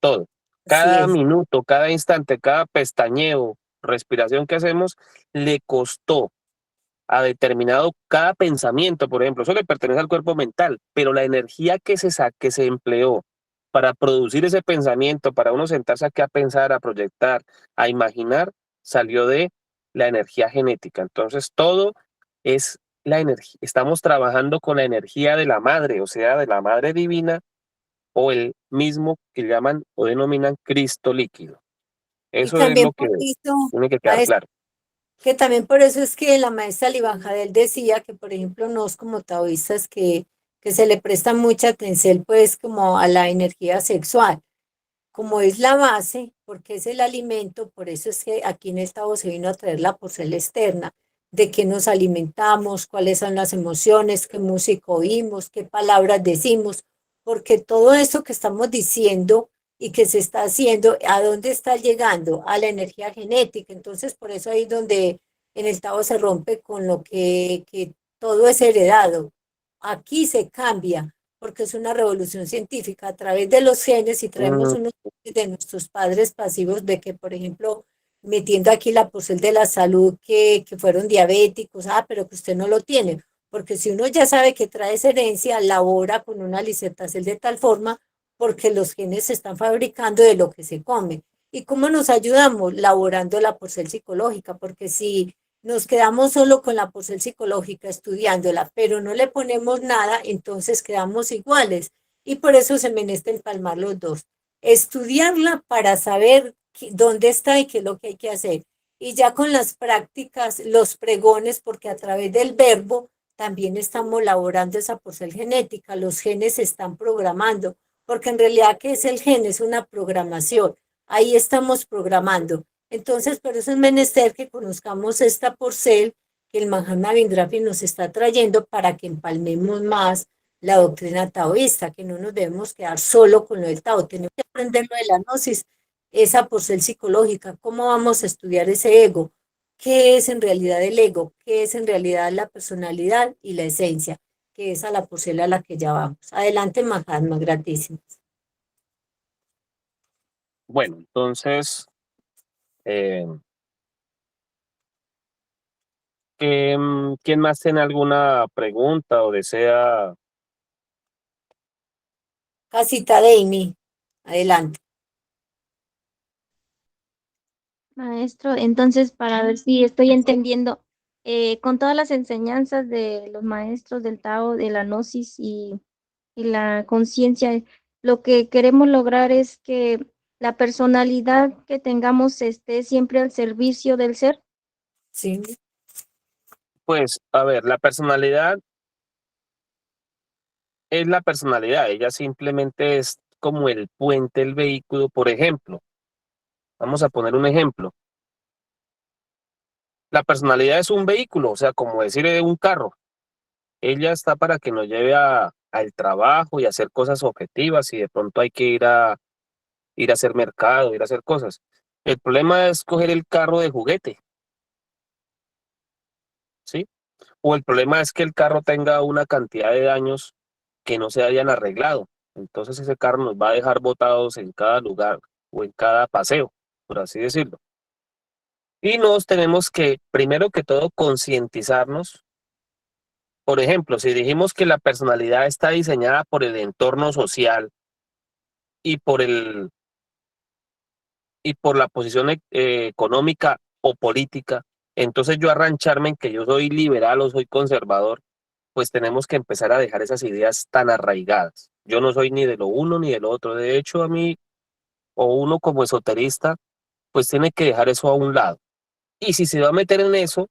todo. así Cada es. minuto, cada instante, cada pestañeo, respiración que hacemos, le costó a determinado cada pensamiento, por ejemplo, eso le pertenece al cuerpo mental, pero la energía que se empleó para producir ese pensamiento, para uno sentarse aquí a pensar, a proyectar, a imaginar, salió de la energía genética. Entonces, todo es la energía. Estamos trabajando con la energía de la madre, o sea, de la madre divina, o el mismo que llaman o denominan Cristo líquido. Y Eso es también lo por que eso, tiene que quedar maestra, claro. que también por eso es que la maestra Libanjadel decía que, por ejemplo, nos como taoístas que se le presta mucha atención, pues, como a la energía sexual, como es la base, porque es el alimento, por eso es que aquí en el Tao se vino a traer la porcela externa, de qué nos alimentamos, cuáles son las emociones, qué música oímos, qué palabras decimos, porque todo eso que estamos diciendo y que se está haciendo, ¿a dónde está llegando? A la energía genética. Entonces, por eso ahí donde en el Tao se rompe con lo que todo es heredado. Aquí se cambia porque es una revolución científica a través de los genes y traemos Mm, unos genes de nuestros padres pasivos de que, por ejemplo, metiendo aquí la porcel de la salud, que fueron diabéticos, pero que usted no lo tiene, porque si uno ya sabe que trae esa herencia, labora con una lisetacel de tal forma porque los genes se están fabricando de lo que se come. ¿Y cómo nos ayudamos? Laborando la porcel psicológica, porque si nos quedamos solo con la porcel psicológica estudiándola, pero no le ponemos nada, entonces quedamos iguales. Y por eso se menester empalmar los dos. Estudiarla para saber dónde está y qué es lo que hay que hacer. Y ya con las prácticas, los pregones, porque a través del verbo también estamos laborando esa porcel genética, los genes se están programando, porque en realidad, ¿qué es el gen? Es una programación. Ahí estamos programando. Entonces, por eso es menester que conozcamos esta porcel que el Mahatma Vindrapi nos está trayendo para que empalmemos más la doctrina taoísta, que no nos debemos quedar solo con lo del Tao, tenemos que aprender lo de la gnosis, esa porcel psicológica, cómo vamos a estudiar ese ego, qué es en realidad el ego, qué es en realidad la personalidad y la esencia, que es a la porcel a la que ya vamos. Adelante, Mahatma, gratísimo. bueno, entonces, eh, ¿quién más tiene alguna pregunta o desea? Casita de Amy, adelante. Maestro, entonces para ver si estoy entendiendo, con todas las enseñanzas de los maestros del Tao, de la Gnosis y la conciencia, lo que queremos lograr es que la personalidad que tengamos esté siempre al servicio del ser. Sí, Pues, a ver, la personalidad es la personalidad, ella simplemente es como el puente, el vehículo, por ejemplo. Vamos a poner un ejemplo. La personalidad es un vehículo, o sea, como decir un carro. Ella está para que nos lleve al trabajo y hacer cosas objetivas y de pronto hay que ir a hacer mercado, ir a hacer cosas. El problema es coger el carro de juguete, ¿sí? O el problema es que el carro tenga una cantidad de daños que no se hayan arreglado. Entonces ese carro nos va a dejar botados en cada lugar o en cada paseo, por así decirlo. Y nos tenemos que, primero que todo, concientizarnos. Por ejemplo, si dijimos que la personalidad está diseñada por el entorno social y por la posición económica o política, entonces yo arrancharme en que yo soy liberal o soy conservador, pues tenemos que empezar a dejar esas ideas tan arraigadas. Yo no soy ni de lo uno ni de lo otro. De hecho, a mí, o uno como esoterista, pues tiene que dejar eso a un lado. Y si se va a meter en eso,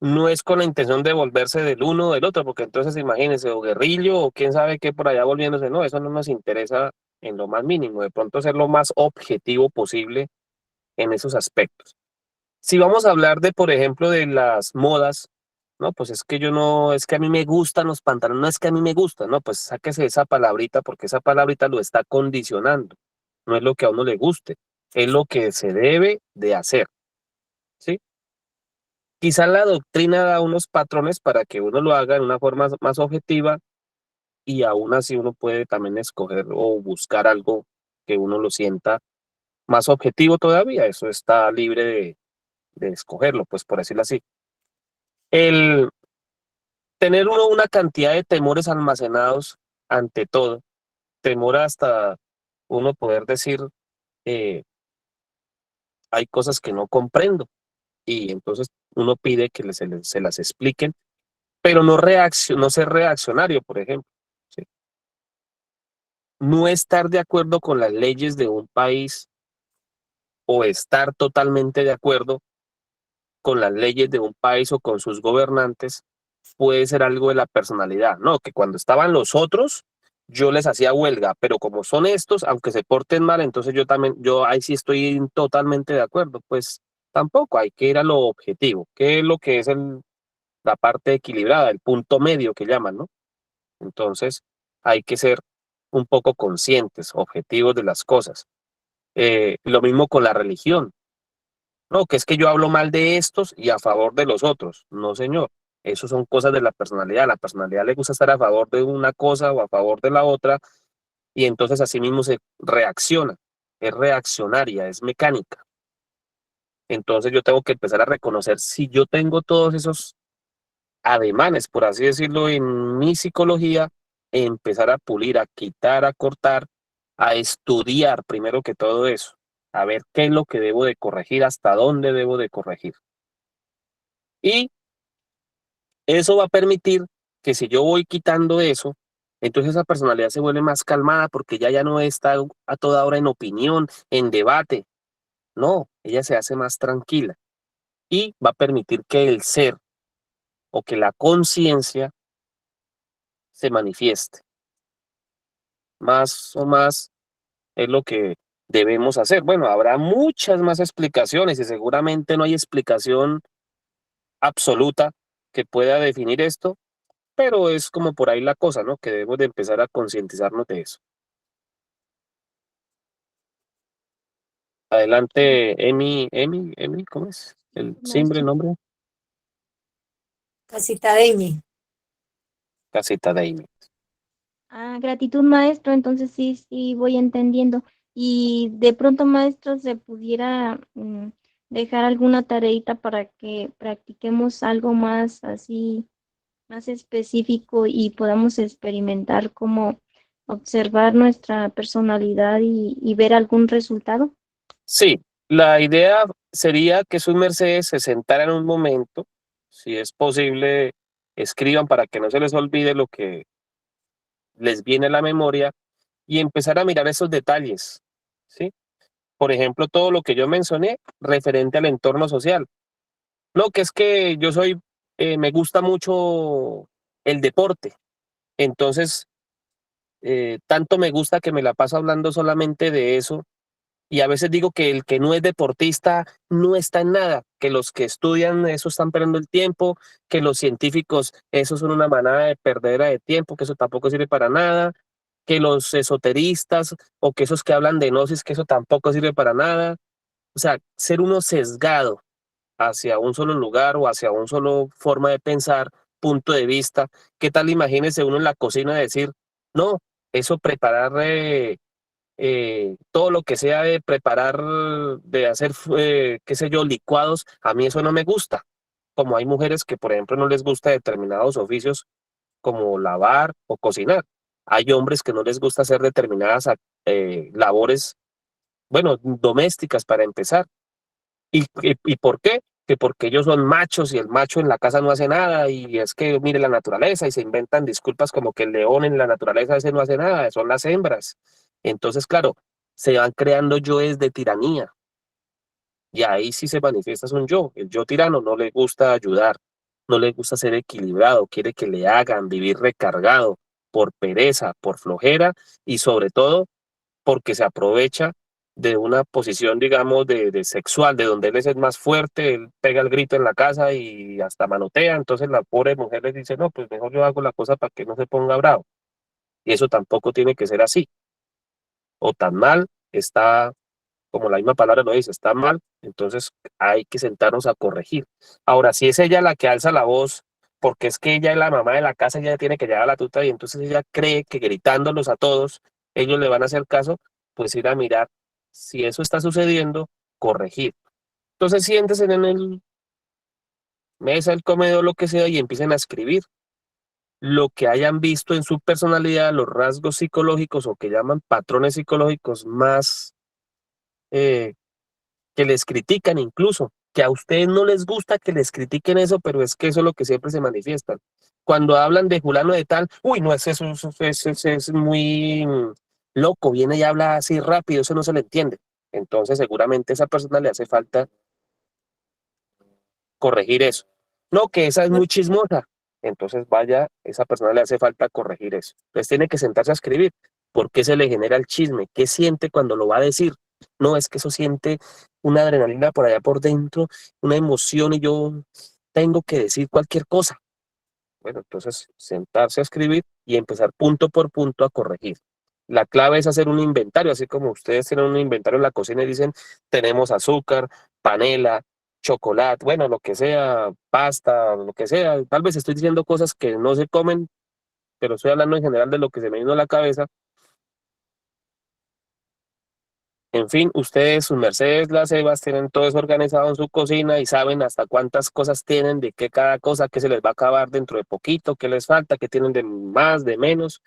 no es con la intención de volverse del uno o del otro, porque entonces imagínense, o guerrillo, o quién sabe qué por allá volviéndose, no, eso no nos interesa en lo más mínimo, de pronto ser lo más objetivo posible en esos aspectos. Si vamos a hablar de, por ejemplo, de las modas, no, pues es que yo no, es que a mí me gustan los pantalones, no es que a mí me gustan, no, pues sáquese esa palabrita porque esa palabrita lo está condicionando, no es lo que a uno le guste, es lo que se debe de hacer, ¿sí? Quizá la doctrina da unos patrones para que uno lo haga de una forma más objetiva y aún así uno puede también escoger o buscar algo que uno lo sienta más objetivo todavía, eso está libre de escogerlo, pues por decirlo así. El tener uno una cantidad de temores almacenados ante todo, temor hasta uno poder decir, eh, hay cosas que no comprendo y entonces uno pide que se las expliquen, pero no ser reaccionario, por ejemplo. ¿Sí? No estar de acuerdo con las leyes de un país o estar totalmente de acuerdo con las leyes de un país o con sus gobernantes puede ser algo de la personalidad, ¿no? Que cuando estaban los otros, yo les hacía huelga, pero como son estos, aunque se porten mal, entonces yo también, yo ahí sí estoy totalmente de acuerdo, pues tampoco hay que ir a lo objetivo, que es lo que es la parte equilibrada, el punto medio que llaman, ¿no? Entonces hay que ser un poco conscientes, objetivos de las cosas. Lo mismo con la religión. No, que es que yo hablo mal de estos y a favor de los otros. No, señor. Eso son cosas de la personalidad. A la personalidad le gusta estar a favor de una cosa o a favor de la otra y entonces así mismo se reacciona. Es reaccionaria, es mecánica. Entonces yo tengo que empezar a reconocer si yo tengo todos esos ademanes, por así decirlo, en mi psicología, empezar a pulir, a quitar, a cortar, a estudiar primero que todo eso, a ver qué es lo que debo de corregir, hasta dónde debo de corregir. Y eso va a permitir que si yo voy quitando eso, entonces esa personalidad se vuelve más calmada porque ya no está a toda hora en opinión, en debate. No, ella se hace más tranquila y va a permitir que el ser o que la conciencia se manifieste. Más o más es lo que debemos hacer. Bueno, habrá muchas más explicaciones y seguramente no hay explicación absoluta que pueda definir esto, pero es como por ahí la cosa, ¿no? Que debemos de empezar a concientizarnos de eso. Adelante, Emi, ¿cómo es? El simbre Maestro. nombre, Casita de Amy. casita de Emi. Ah, gratitud, maestro. Entonces sí, sí, voy entendiendo. Y de pronto, maestro, se pudiera dejar alguna tareita para que practiquemos algo más así, más específico y podamos experimentar cómo observar nuestra personalidad y ver algún resultado. Sí, la idea sería que sus mercedes se sentaran un momento, si es posible, escriban para que no se les olvide lo que les viene a la memoria y empezar a mirar esos detalles, ¿sí? Por ejemplo, todo lo que yo mencioné referente al entorno social. No, que es que yo soy, me gusta mucho el deporte, entonces, tanto me gusta que me la paso hablando solamente de eso Y a veces digo que el que no es deportista no está en nada, que los que estudian eso están perdiendo el tiempo, que los científicos eso son una manada de perdera de tiempo, que eso tampoco sirve para nada, que los esoteristas o que esos que hablan de gnosis, que eso tampoco sirve para nada. O sea, ser uno sesgado hacia un solo lugar o hacia un solo forma de pensar, punto de vista. ¿Qué tal imagínese uno en la cocina decir, no, eso preparar todo lo que sea de preparar, de hacer, qué sé yo, licuados, a mí eso no me gusta. Como hay mujeres que, por ejemplo, no les gusta determinados oficios como lavar o cocinar. Hay hombres que no les gusta hacer determinadas labores, bueno, domésticas para empezar. ¿Y por qué? Que porque ellos son machos y el macho en la casa no hace nada y es que mire la naturaleza y se inventan disculpas como que el león en la naturaleza ese no hace nada, son las hembras. Entonces, claro, se van creando yoes de tiranía y ahí sí se manifiesta es un yo. El yo tirano no le gusta ayudar, no le gusta ser equilibrado, quiere que le hagan vivir recargado por pereza, por flojera y sobre todo porque se aprovecha de una posición, digamos, de sexual, de donde él es el más fuerte, él pega el grito en la casa y hasta manotea, entonces la pobre mujer le dice, no, pues mejor yo hago la cosa para que no se ponga bravo. Y eso tampoco tiene que ser así, o tan mal, está, como la misma palabra lo dice, está mal, entonces hay que sentarnos a corregir. Ahora, si es ella la que alza la voz, porque es que ella es la mamá de la casa, ella tiene que llevar la tuta y entonces ella cree que gritándolos a todos, ellos le van a hacer caso, pues ir a mirar si eso está sucediendo, corregir. Entonces siéntese en el mesa, el comedor, lo que sea, y empiecen a escribir lo que hayan visto en su personalidad, los rasgos psicológicos o que llaman patrones psicológicos más eh, que les critican incluso, que a ustedes no les gusta que les critiquen eso, pero es que eso es lo que siempre se manifiestan. Cuando hablan de fulano de tal, uy, no, es muy loco, viene y habla así rápido, eso no se le entiende. Entonces seguramente a esa persona le hace falta corregir eso. No, que esa es muy chismosa. Entonces vaya, esa persona le hace falta corregir eso. Entonces tiene que sentarse a escribir. ¿Por qué se le genera el chisme? ¿Qué siente cuando lo va a decir? No, es que eso siente una adrenalina por allá por dentro, una emoción y yo tengo que decir cualquier cosa. Bueno, entonces sentarse a escribir y empezar punto por punto a corregir. La clave es hacer un inventario, así como ustedes tienen un inventario en la cocina y dicen, tenemos azúcar, panela, chocolate, bueno, lo que sea, pasta, lo que sea. Tal vez estoy diciendo cosas que no se comen, pero estoy hablando en general de lo que se me vino a la cabeza. En fin, ustedes, sus mercedes, las Evas, tienen todo eso organizado en su cocina y saben hasta cuántas cosas tienen, de qué cada cosa, qué se les va a acabar dentro de poquito, qué les falta, qué tienen de más, de menos.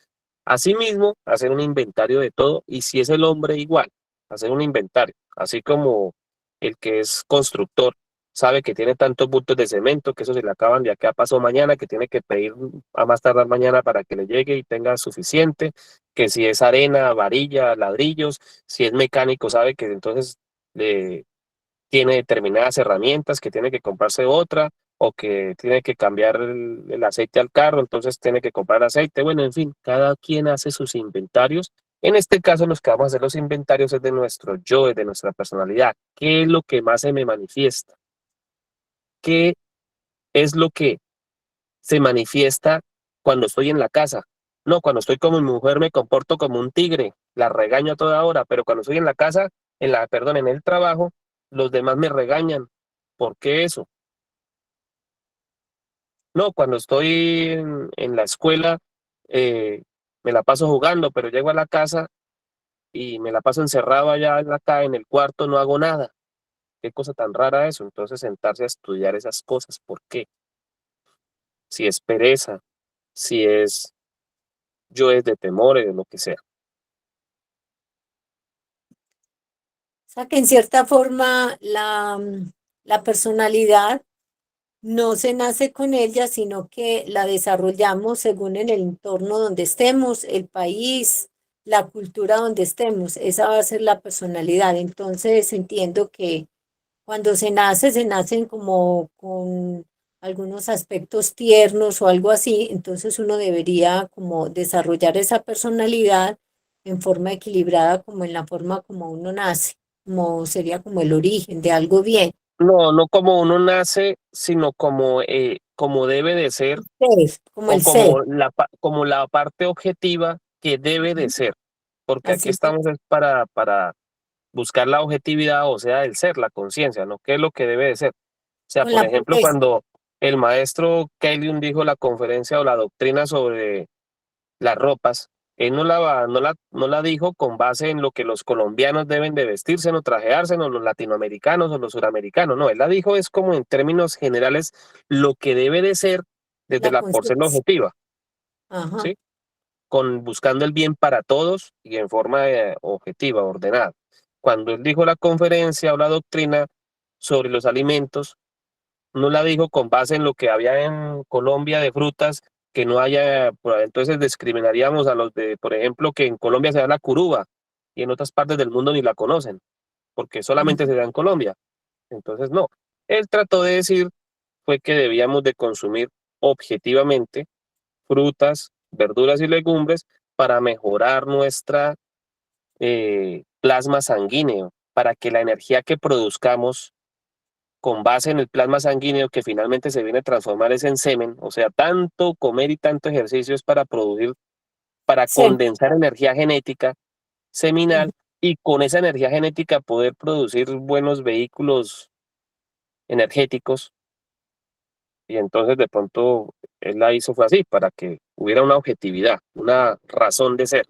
Asimismo, hacer un inventario de todo y si es el hombre igual, hacer un inventario, así como el que es constructor sabe que tiene tantos bultos de cemento que eso se le acaban de acá a pasó mañana, que tiene que pedir a más tardar mañana para que le llegue y tenga suficiente, que si es arena, varilla, ladrillos, si es mecánico sabe que entonces le tiene determinadas herramientas, que tiene que comprarse otra o que tiene que cambiar el aceite al carro, entonces tiene que comprar aceite. Bueno, en fin, cada quien hace sus inventarios. En este caso, los que vamos a hacer los inventarios es de nuestro yo, es de nuestra personalidad. ¿Qué es lo que más se me manifiesta? ¿Qué es lo que se manifiesta cuando estoy en la casa? No, cuando estoy como mi mujer me comporto como un tigre, la regaño a toda hora, pero cuando estoy en la casa, perdón, en el trabajo, los demás me regañan. ¿Por qué eso? No, cuando estoy en la escuela, eh, me la paso jugando, pero llego a la casa y me la paso encerrado allá acá en el cuarto, no hago nada. Qué cosa tan rara eso. Entonces sentarse a estudiar esas cosas. ¿Por qué? Si es pereza, si es yo es de temores, de lo que sea. O sea que en cierta forma la personalidad no se nace con ella, sino que la desarrollamos según en el entorno donde estemos, el país, la cultura donde estemos. Esa va a ser la personalidad. Entonces entiendo que cuando se nacen como con algunos aspectos tiernos o algo así, entonces uno debería como desarrollar esa personalidad en forma equilibrada como en la forma como uno nace. como sería como el origen de algo bien. No, no como uno nace, sino como, como debe de ser Como o el ser. como la parte objetiva que debe de Ujú. ser, porque aquí Así estamos es para buscar la objetividad, o sea, el ser, la conciencia, ¿no? ¿Qué es lo que debe de ser? O sea, con por la ejemplo, pureza. cuando el maestro Kaelion dijo la conferencia o la doctrina sobre las ropas, él no la dijo con base en lo que los colombianos deben de vestirse, o trajearse, o los latinoamericanos o los suramericanos, no, él la dijo es como en términos generales lo que debe de ser desde La por ser conciencia. objetiva, Ajá. ¿sí? Con buscando el bien para todos y en forma objetiva, ordenada. Cuando él dijo la conferencia o la doctrina sobre los alimentos, no la dijo con base en lo que había en Colombia de frutas, que no haya, entonces discriminaríamos a los de, por ejemplo, que en Colombia se da la curuba y en otras partes del mundo ni la conocen, porque solamente Ujú. se da en Colombia. Entonces, no. Él trató de decir fue que debíamos de consumir objetivamente frutas, verduras y legumbres para mejorar nuestra plasma sanguíneo, para que la energía que produzcamos con base en el plasma sanguíneo que finalmente se viene a transformar es en semen, o sea, tanto comer y tanto ejercicio es para producir, para Sí. condensar energía genética seminal Ujú. y con esa energía genética poder producir buenos vehículos energéticos. Y entonces de pronto él la hizo fue así, para que hubiera una objetividad, una razón de ser.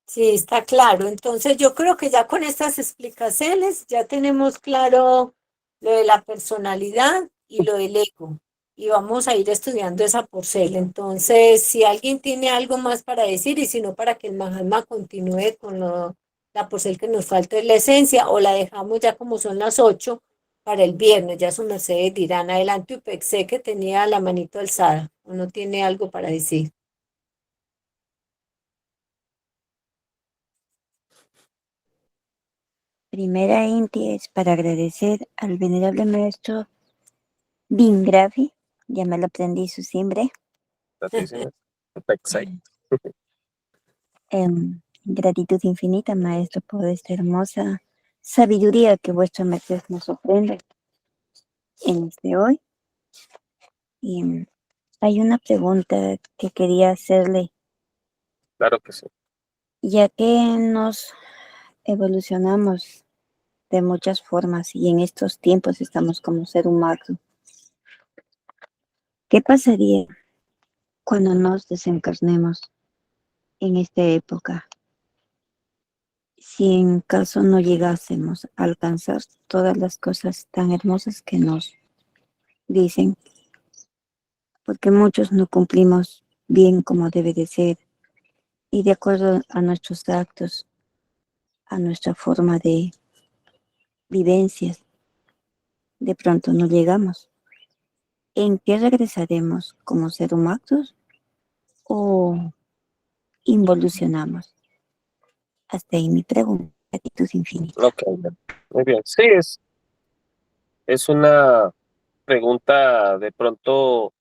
Sí, está claro. Entonces yo creo que ya con estas explicaciones ya tenemos claro lo de la personalidad y lo del ego. Y vamos a ir estudiando esa porcel. Entonces, si alguien tiene algo más para decir y si no, para que el Mahatma continúe con la porcel que nos falta es la esencia o la dejamos ya como son las 8 para el viernes. Ya su mercedes dirán adelante, Upexé que tenía la manito alzada o no tiene algo para decir. Primera Inti es para agradecer al venerable maestro Bin Grafi, ya me lo aprendí su simbre. Gratísimas. Perfecto. Gratitud infinita, maestro, por esta hermosa sabiduría que vuestra merced nos ofrende en este hoy. Y hay una pregunta que quería hacerle, Claro que sí. ya que nos evolucionamos de muchas formas y en estos tiempos estamos como ser humano, ¿qué pasaría cuando nos desencarnemos en esta época? Si en caso no llegásemos a alcanzar todas las cosas tan hermosas que nos dicen, porque muchos no cumplimos bien como debe de ser y de acuerdo a nuestros actos, a nuestra forma de vivencias, de pronto no llegamos. ¿En qué regresaremos como ser humanos o involucionamos? Hasta ahí mi pregunta, gratitud infinita. Ok, muy bien. Sí, es una pregunta de pronto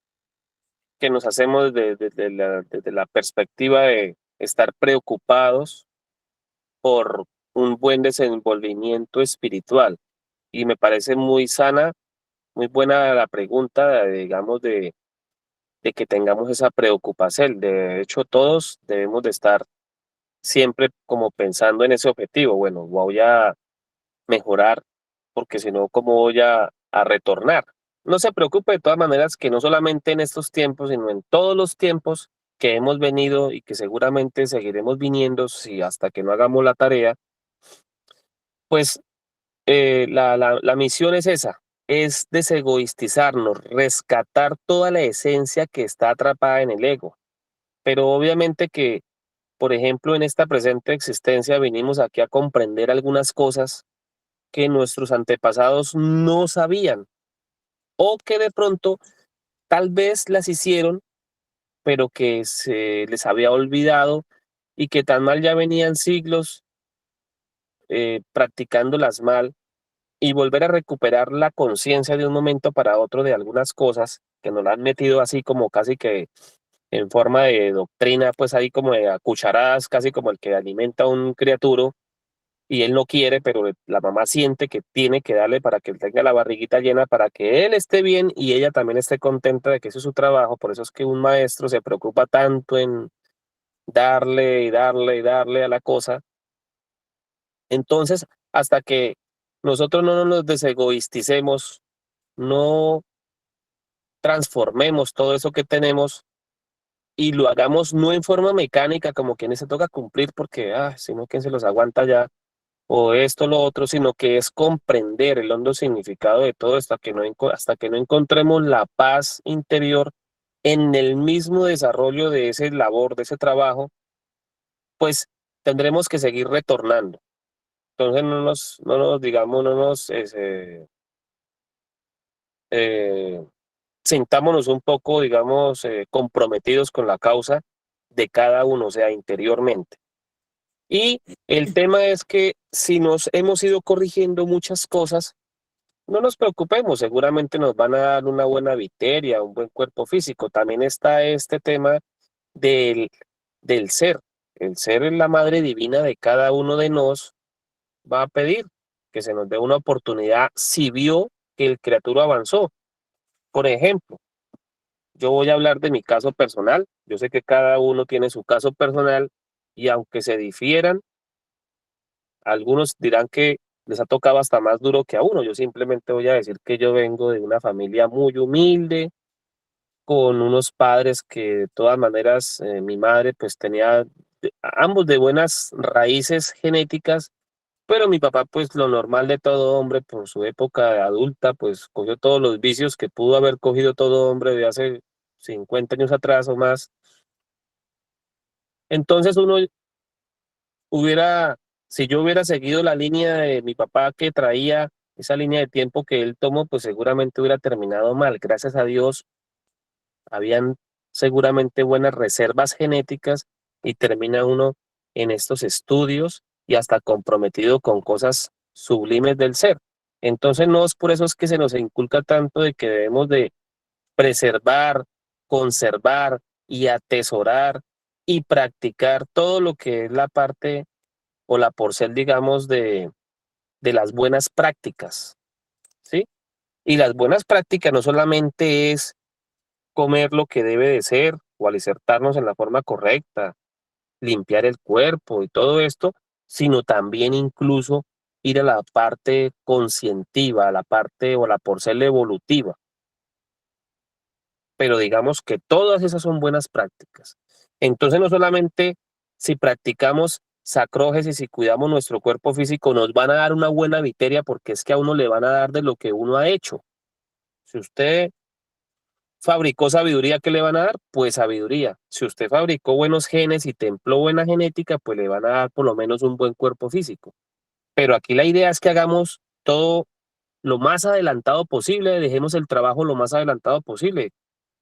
que nos hacemos desde la perspectiva de estar preocupados por un buen desenvolvimiento espiritual. Y me parece muy sana, muy buena la pregunta, digamos, de que tengamos esa preocupación. De hecho, todos debemos de estar siempre como pensando en ese objetivo. Bueno, voy a mejorar, porque si no, ¿cómo voy a retornar? No se preocupe de todas maneras que no solamente en estos tiempos, sino en todos los tiempos que hemos venido y que seguramente seguiremos viniendo si hasta que no hagamos la tarea, pues la misión es esa, es desegoistizarnos, rescatar toda la esencia que está atrapada en el ego. Pero obviamente que, por ejemplo, en esta presente existencia vinimos aquí a comprender algunas cosas que nuestros antepasados no sabían o que de pronto tal vez las hicieron, pero que se les había olvidado y que tan mal ya venían siglos practicándolas mal y volver a recuperar la conciencia de un momento para otro de algunas cosas que nos la han metido así como casi que en forma de doctrina, pues ahí como de a cucharadas, casi como el que alimenta a un criaturo y él no quiere, pero la mamá siente que tiene que darle para que él tenga la barriguita llena, para que él esté bien y ella también esté contenta de que ese es su trabajo. Por eso es que un maestro se preocupa tanto en darle y darle y darle a la cosa. Entonces, hasta que nosotros no nos desegoísticemos, no transformemos todo eso que tenemos y lo hagamos no en forma mecánica, como quienes se toca cumplir porque, si no, ¿quién se los aguanta ya? O esto, lo otro, sino que es comprender el hondo significado de todo hasta que no encontremos la paz interior en el mismo desarrollo de ese labor, de ese trabajo, pues tendremos que seguir retornando. Entonces no nos eh, sintámonos un poco, digamos, comprometidos con la causa de cada uno, o sea, interiormente. Y el tema es que si nos hemos ido corrigiendo muchas cosas, no nos preocupemos, seguramente nos van a dar una buena viteria, un buen cuerpo físico. También está este tema del, del ser. El ser es la madre divina de cada uno de nos, va a pedir que se nos dé una oportunidad si vio que el criatura avanzó. Por ejemplo, yo voy a hablar de mi caso personal. Yo sé que cada uno tiene su caso personal y aunque se difieran, algunos dirán que les ha tocado hasta más duro que a uno. Yo simplemente voy a decir que yo vengo de una familia muy humilde, con unos padres que de todas maneras mi madre pues tenía ambos de buenas raíces genéticas, pero mi papá pues lo normal de todo hombre por su época adulta pues cogió todos los vicios que pudo haber cogido todo hombre de hace 50 años atrás o más. Entonces uno hubiera, si yo hubiera seguido la línea de mi papá que traía, esa línea de tiempo que él tomó, pues seguramente hubiera terminado mal. Gracias a Dios, habían seguramente buenas reservas genéticas y termina uno en estos estudios y hasta comprometido con cosas sublimes del ser. Entonces no es por eso es que se nos inculca tanto de que debemos de preservar, conservar y atesorar y practicar todo lo que es la parte o la porcel, digamos, de las buenas prácticas, ¿sí? Y las buenas prácticas no solamente es comer lo que debe de ser o alicertarnos en la forma correcta, limpiar el cuerpo y todo esto, sino también incluso ir a la parte conscientiva, a la parte o la porcel evolutiva. Pero digamos que todas esas son buenas prácticas. Entonces no solamente si practicamos sacrógesis y cuidamos nuestro cuerpo físico, nos van a dar una buena viteria porque es que a uno le van a dar de lo que uno ha hecho. Si usted fabricó sabiduría, ¿qué le van a dar? Pues sabiduría. Si usted fabricó buenos genes y templó buena genética, pues le van a dar por lo menos un buen cuerpo físico. Pero aquí la idea es que hagamos todo lo más adelantado posible, dejemos el trabajo lo más adelantado posible.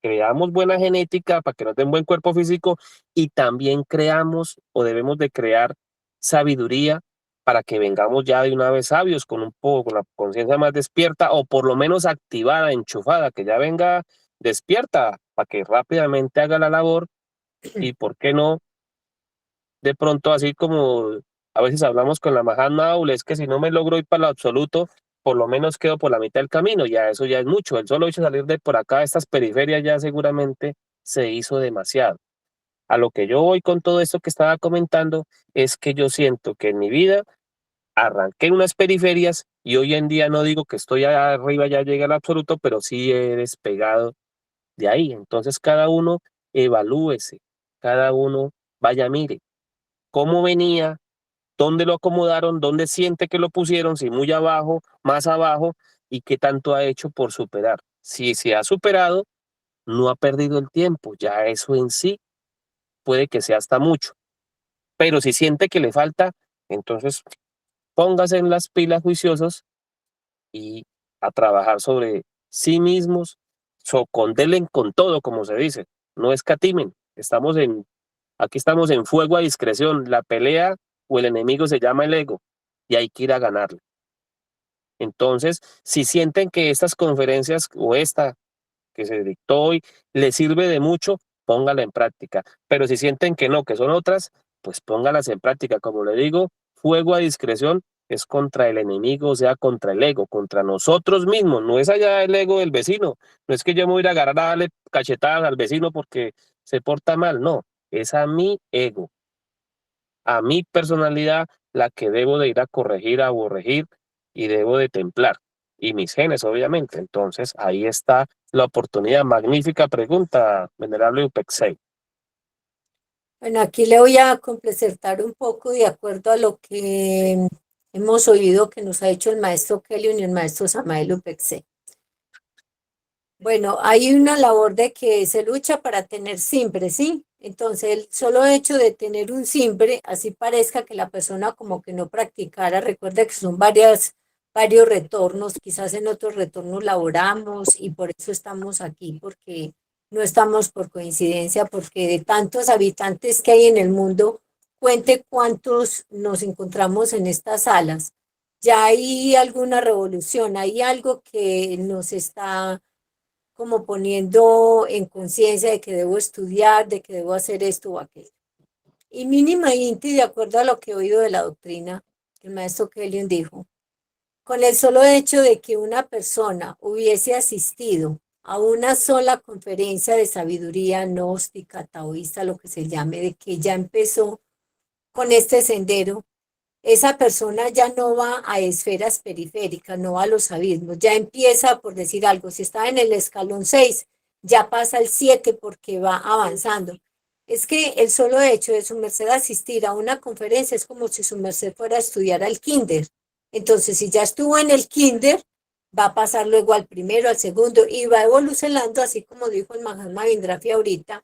Creamos buena genética para que nos den buen cuerpo físico y también creamos o debemos de crear sabiduría para que vengamos ya de una vez sabios con un poco, con la conciencia más despierta o por lo menos activada, enchufada, que ya venga despierta para que rápidamente haga la labor y por qué no, de pronto así como a veces hablamos con la Mahatma Aule, es que si no me logro ir para lo absoluto, por lo menos quedo por la mitad del camino, ya eso ya es mucho, el solo hecho de salir de por acá, de estas periferias ya seguramente se hizo demasiado. A lo que yo voy con todo esto que estaba comentando es que yo siento que en mi vida arranqué en unas periferias y hoy en día no digo que estoy allá arriba, ya llegué al absoluto, pero sí he despegado de ahí. Entonces cada uno evalúese, cada uno vaya, mire cómo venía, dónde lo acomodaron, dónde siente que lo pusieron, si muy abajo, más abajo, y qué tanto ha hecho por superar. Si se ha superado, no ha perdido el tiempo, ya eso en sí puede que sea hasta mucho. Pero si siente que le falta, entonces póngase en las pilas juiciosos y a trabajar sobre sí mismos, condelen con todo, como se dice, no escatimen. Aquí estamos en fuego a discreción. La pelea o el enemigo se llama el ego y hay que ir a ganarle. Entonces, si sienten que estas conferencias o esta que se dictó hoy les sirve de mucho, póngala en práctica. Pero si sienten que no, que son otras, pues póngalas en práctica. Como le digo, fuego a discreción es contra el enemigo, o sea, contra el ego, contra nosotros mismos, no es allá el ego del vecino, no es que yo me voy a ir a agarrar a darle cachetadas al vecino porque se porta mal, no, es a mi ego, a mi personalidad la que debo de ir a corregir, a corregir y debo de templar. Y mis genes, obviamente. Entonces, ahí está la oportunidad. Magnífica pregunta, venerable Upexei. Bueno, aquí le voy a complementar un poco de acuerdo a lo que hemos oído que nos ha hecho el maestro Kelly y el maestro Samael Upexei. Bueno, hay una labor de que se lucha para tener simbre, ¿sí? Entonces, el solo hecho de tener un simbre, así parezca que la persona como que no practicara, recuerda que son varios retornos, quizás en otros retornos laboramos y por eso estamos aquí, porque no estamos por coincidencia, porque de tantos habitantes que hay en el mundo, cuente cuántos nos encontramos en estas salas. Ya hay alguna revolución, hay algo que nos está como poniendo en conciencia de que debo estudiar, de que debo hacer esto o aquello. Y mínimamente, de acuerdo a lo que he oído de la doctrina, que el maestro Kelly dijo, con el solo hecho de que una persona hubiese asistido a una sola conferencia de sabiduría gnóstica, taoísta, lo que se llame, de que ya empezó con este sendero, esa persona ya no va a esferas periféricas, no va a los abismos, ya empieza, por decir algo, si está en el escalón 6, ya pasa al 7 porque va avanzando. Es que el solo hecho de su merced asistir a una conferencia es como si su merced fuera a estudiar al kinder. Entonces, si ya estuvo en el kinder, va a pasar luego al primero, al segundo, y va evolucionando, así como dijo el Mahatma Vindrafi ahorita,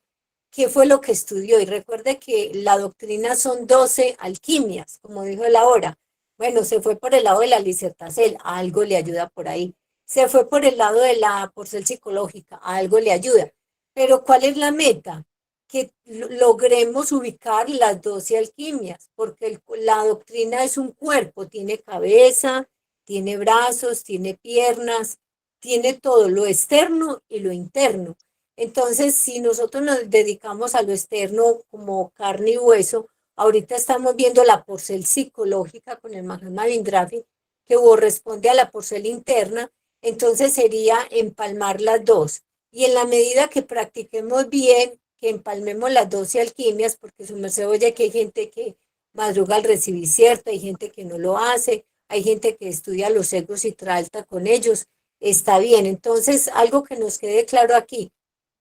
qué fue lo que estudió. Y recuerde que la doctrina son 12 alquimias, como dijo él ahora. Bueno, se fue por el lado de la licertacel, algo le ayuda por ahí. Se fue por el lado de la porcel psicológica, algo le ayuda. Pero ¿cuál es la meta? Que logremos ubicar las 12 alquimias, porque la doctrina es un cuerpo, tiene cabeza, tiene brazos, tiene piernas, tiene todo, lo externo y lo interno. Entonces, si nosotros nos dedicamos a lo externo como carne y hueso, ahorita estamos viendo la porcel psicológica con el Mahatma Vindrafi, que corresponde a la porcel interna, entonces sería empalmar las dos. Y en la medida que practiquemos bien, que empalmemos las 12 alquimias, porque su merced oye que hay gente que madruga al recibir cierto, hay gente que no lo hace, hay gente que estudia los egos y trata con ellos, está bien. Entonces, algo que nos quede claro aquí,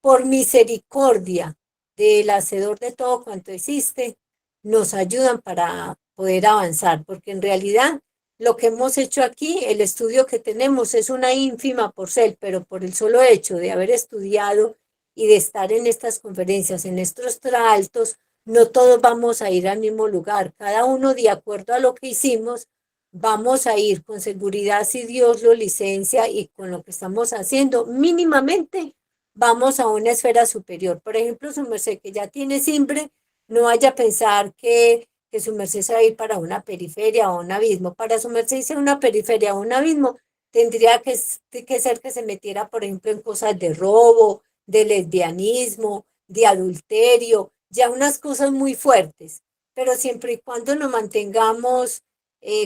por misericordia del hacedor de todo cuanto existe, nos ayudan para poder avanzar, porque en realidad lo que hemos hecho aquí, el estudio que tenemos es una ínfima porcel, pero por el solo hecho de haber estudiado y de estar en estas conferencias, en estos traaltos, no todos vamos a ir al mismo lugar, cada uno de acuerdo a lo que hicimos, vamos a ir con seguridad si Dios lo licencia y con lo que estamos haciendo mínimamente vamos a una esfera superior. Por ejemplo, su merced que ya tiene simbre, no vaya a pensar que su merced se va a ir para una periferia o un abismo. Para su merced irse a una periferia o un abismo, tendría que ser que se metiera, por ejemplo, en cosas de robo, de lesbianismo, de adulterio, ya unas cosas muy fuertes. Pero siempre y cuando nos mantengamos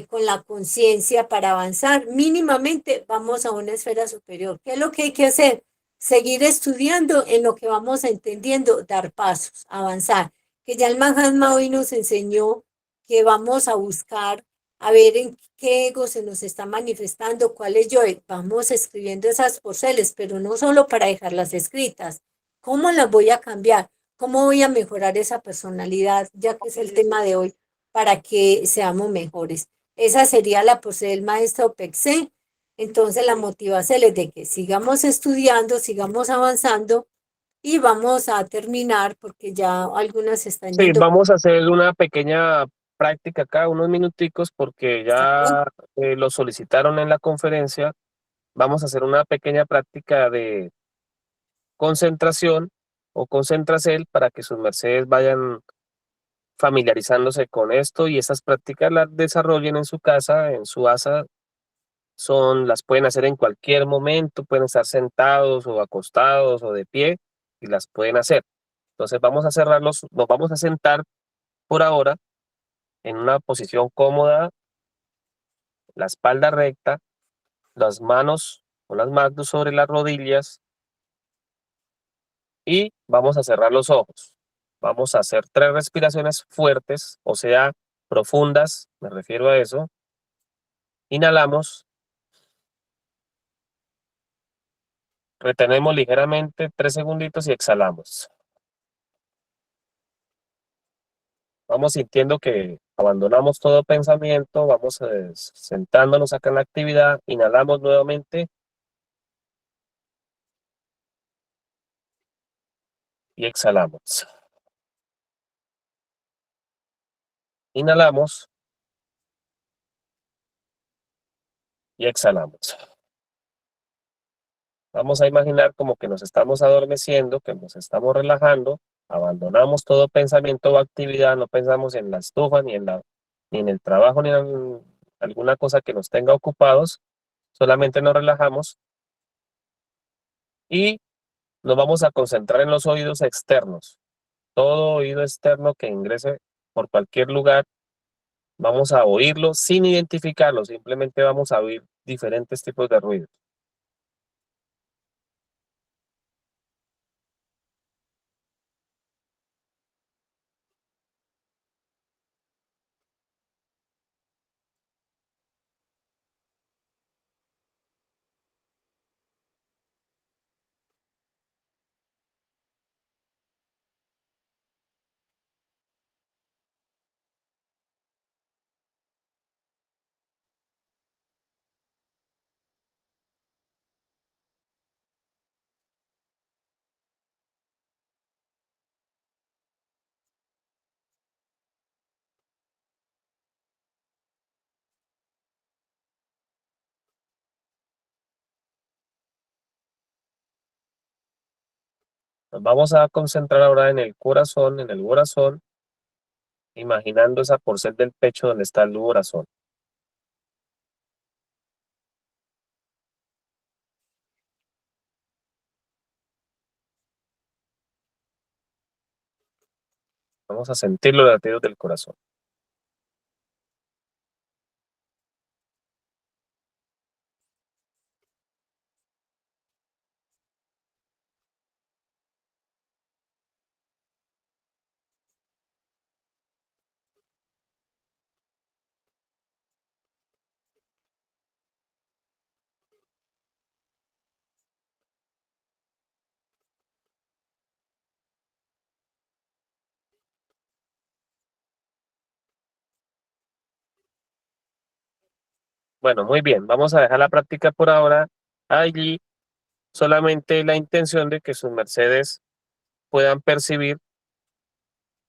con la conciencia para avanzar, mínimamente vamos a una esfera superior. ¿Qué es lo que hay que hacer? Seguir estudiando en lo que vamos entendiendo, dar pasos, avanzar. Que ya el Mahatma hoy nos enseñó que vamos a buscar, a ver en qué ego se nos está manifestando, cuál es yo. Vamos escribiendo esas porceles, pero no solo para dejarlas escritas. ¿Cómo las voy a cambiar? ¿Cómo voy a mejorar esa personalidad, ya que es el tema de hoy, para que seamos mejores? Esa sería la porcel del maestro Pexé. Entonces la motivación es de que sigamos estudiando, sigamos avanzando y vamos a terminar porque ya algunas están Sí, yendo. vamos a hacer una pequeña práctica acá, unos minuticos, porque ¿Listo? ya lo solicitaron en la conferencia. Vamos a hacer una pequeña práctica de concentración o concentracel para que sus mercedes vayan familiarizándose con esto y esas prácticas las desarrollen en su casa, en su asa. Las pueden hacer en cualquier momento, pueden estar sentados o acostados o de pie y las pueden hacer. Entonces vamos a cerrarlos, nos vamos a sentar por ahora en una posición cómoda, la espalda recta, las manos o las manos sobre las rodillas y vamos a cerrar los ojos. Vamos a hacer 3 respiraciones fuertes, o sea, profundas, me refiero a eso. Inhalamos, retenemos ligeramente 3 segunditos y exhalamos. Vamos sintiendo que abandonamos todo pensamiento, vamos sentándonos acá en la actividad, inhalamos nuevamente y exhalamos. Inhalamos y exhalamos. Vamos a imaginar como que nos estamos adormeciendo, que nos estamos relajando, abandonamos todo pensamiento o actividad, no pensamos en la estufa, ni en el trabajo, ni en alguna cosa que nos tenga ocupados, solamente nos relajamos y nos vamos a concentrar en los oídos externos. Todo oído externo que ingrese por cualquier lugar, vamos a oírlo sin identificarlo, simplemente vamos a oír diferentes tipos de ruidos. Nos vamos a concentrar ahora en el corazón, imaginando esa porción del pecho donde está el corazón. Vamos a sentir los latidos del corazón. Bueno, muy bien, vamos a dejar la práctica por ahora allí, solamente la intención de que sus mercedes puedan percibir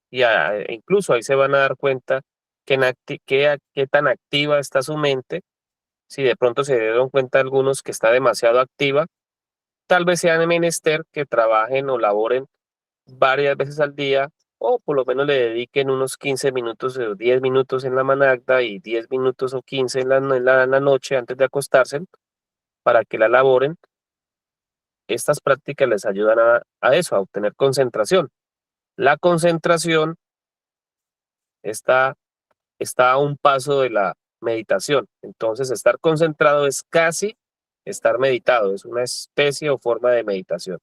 y incluso ahí se van a dar cuenta qué tan activa está su mente. Si de pronto se dieron cuenta algunos que está demasiado activa, tal vez sea menester que trabajen o laboren varias veces al día o por lo menos le dediquen unos 15 minutos o 10 minutos en la managda y 10 minutos o 15 en la noche antes de acostarse para que la laboren. Estas prácticas les ayudan a eso, a obtener concentración. La concentración está a un paso de la meditación. Entonces, estar concentrado es casi estar meditado, es una especie o forma de meditación.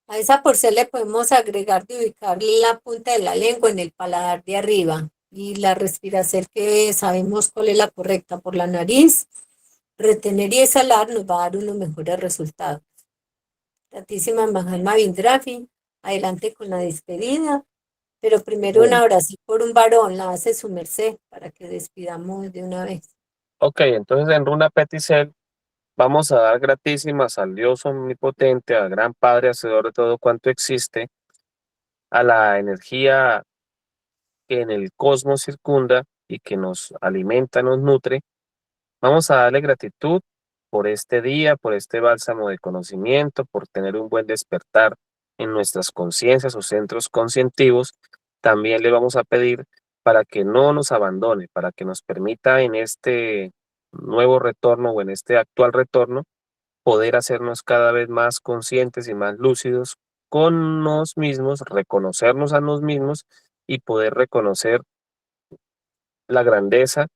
A esa porción le podemos agregar de ubicar la punta de la lengua en el paladar de arriba y la respiración que sabemos cuál es la correcta por la nariz. Retener y exhalar nos va a dar unos mejores resultados. Gratísima Mahatma Bindrafi, adelante con la despedida, pero primero un Bueno, abrazo por un varón, la hace su merced para que despidamos de una vez. ok, entonces en Runa Peticel vamos a dar gratísimas al Dios omnipotente, al gran Padre, hacedor de todo cuanto existe, a la energía que en el cosmos circunda y que nos alimenta, nos nutre. Vamos a darle gratitud por este día, por este bálsamo de conocimiento, por tener un buen despertar en nuestras conciencias o centros conscientivos. También le vamos a pedir para que no nos abandone, para que nos permita en este nuevo retorno o en este actual retorno poder hacernos cada vez más conscientes y más lúcidos con nos mismos, reconocernos a nos mismos y poder reconocer la grandeza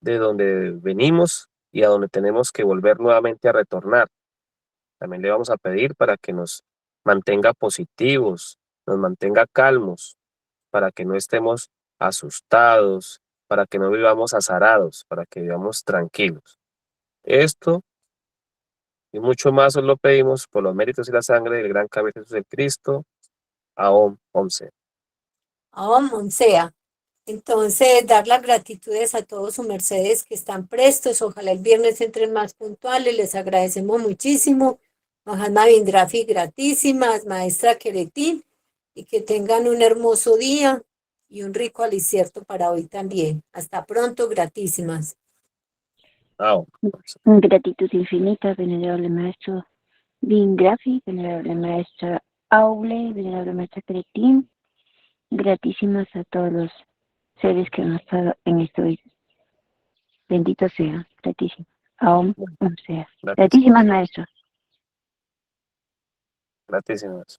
de donde venimos y a donde tenemos que volver nuevamente a retornar. También le vamos a pedir para que nos mantenga positivos, nos mantenga calmos, para que no estemos asustados, para que no vivamos azarados, para que vivamos tranquilos. Esto y mucho más os lo pedimos por los méritos y la sangre del gran cabeza Jesús el Cristo. Ahom, Omse. Aún sea. Entonces, dar las gratitudes a todos sus mercedes que están prestos. Ojalá el viernes entren más puntuales. Les agradecemos muchísimo. Mahatma Bindrafi, gratísimas. Maestra Queretín. Y que tengan un hermoso día y un rico alicierto para hoy también. Hasta pronto, gratísimas. Ahom. Gratitud infinita, venerable maestro Bindrafi, venerable maestra Aule, venerable maestra Cretín. Gratísimas a todos los seres que han estado en esto. Bendito sea, gratísimo. Aún sea. Gratísimas. Gratísimas, maestro. Gratísimas.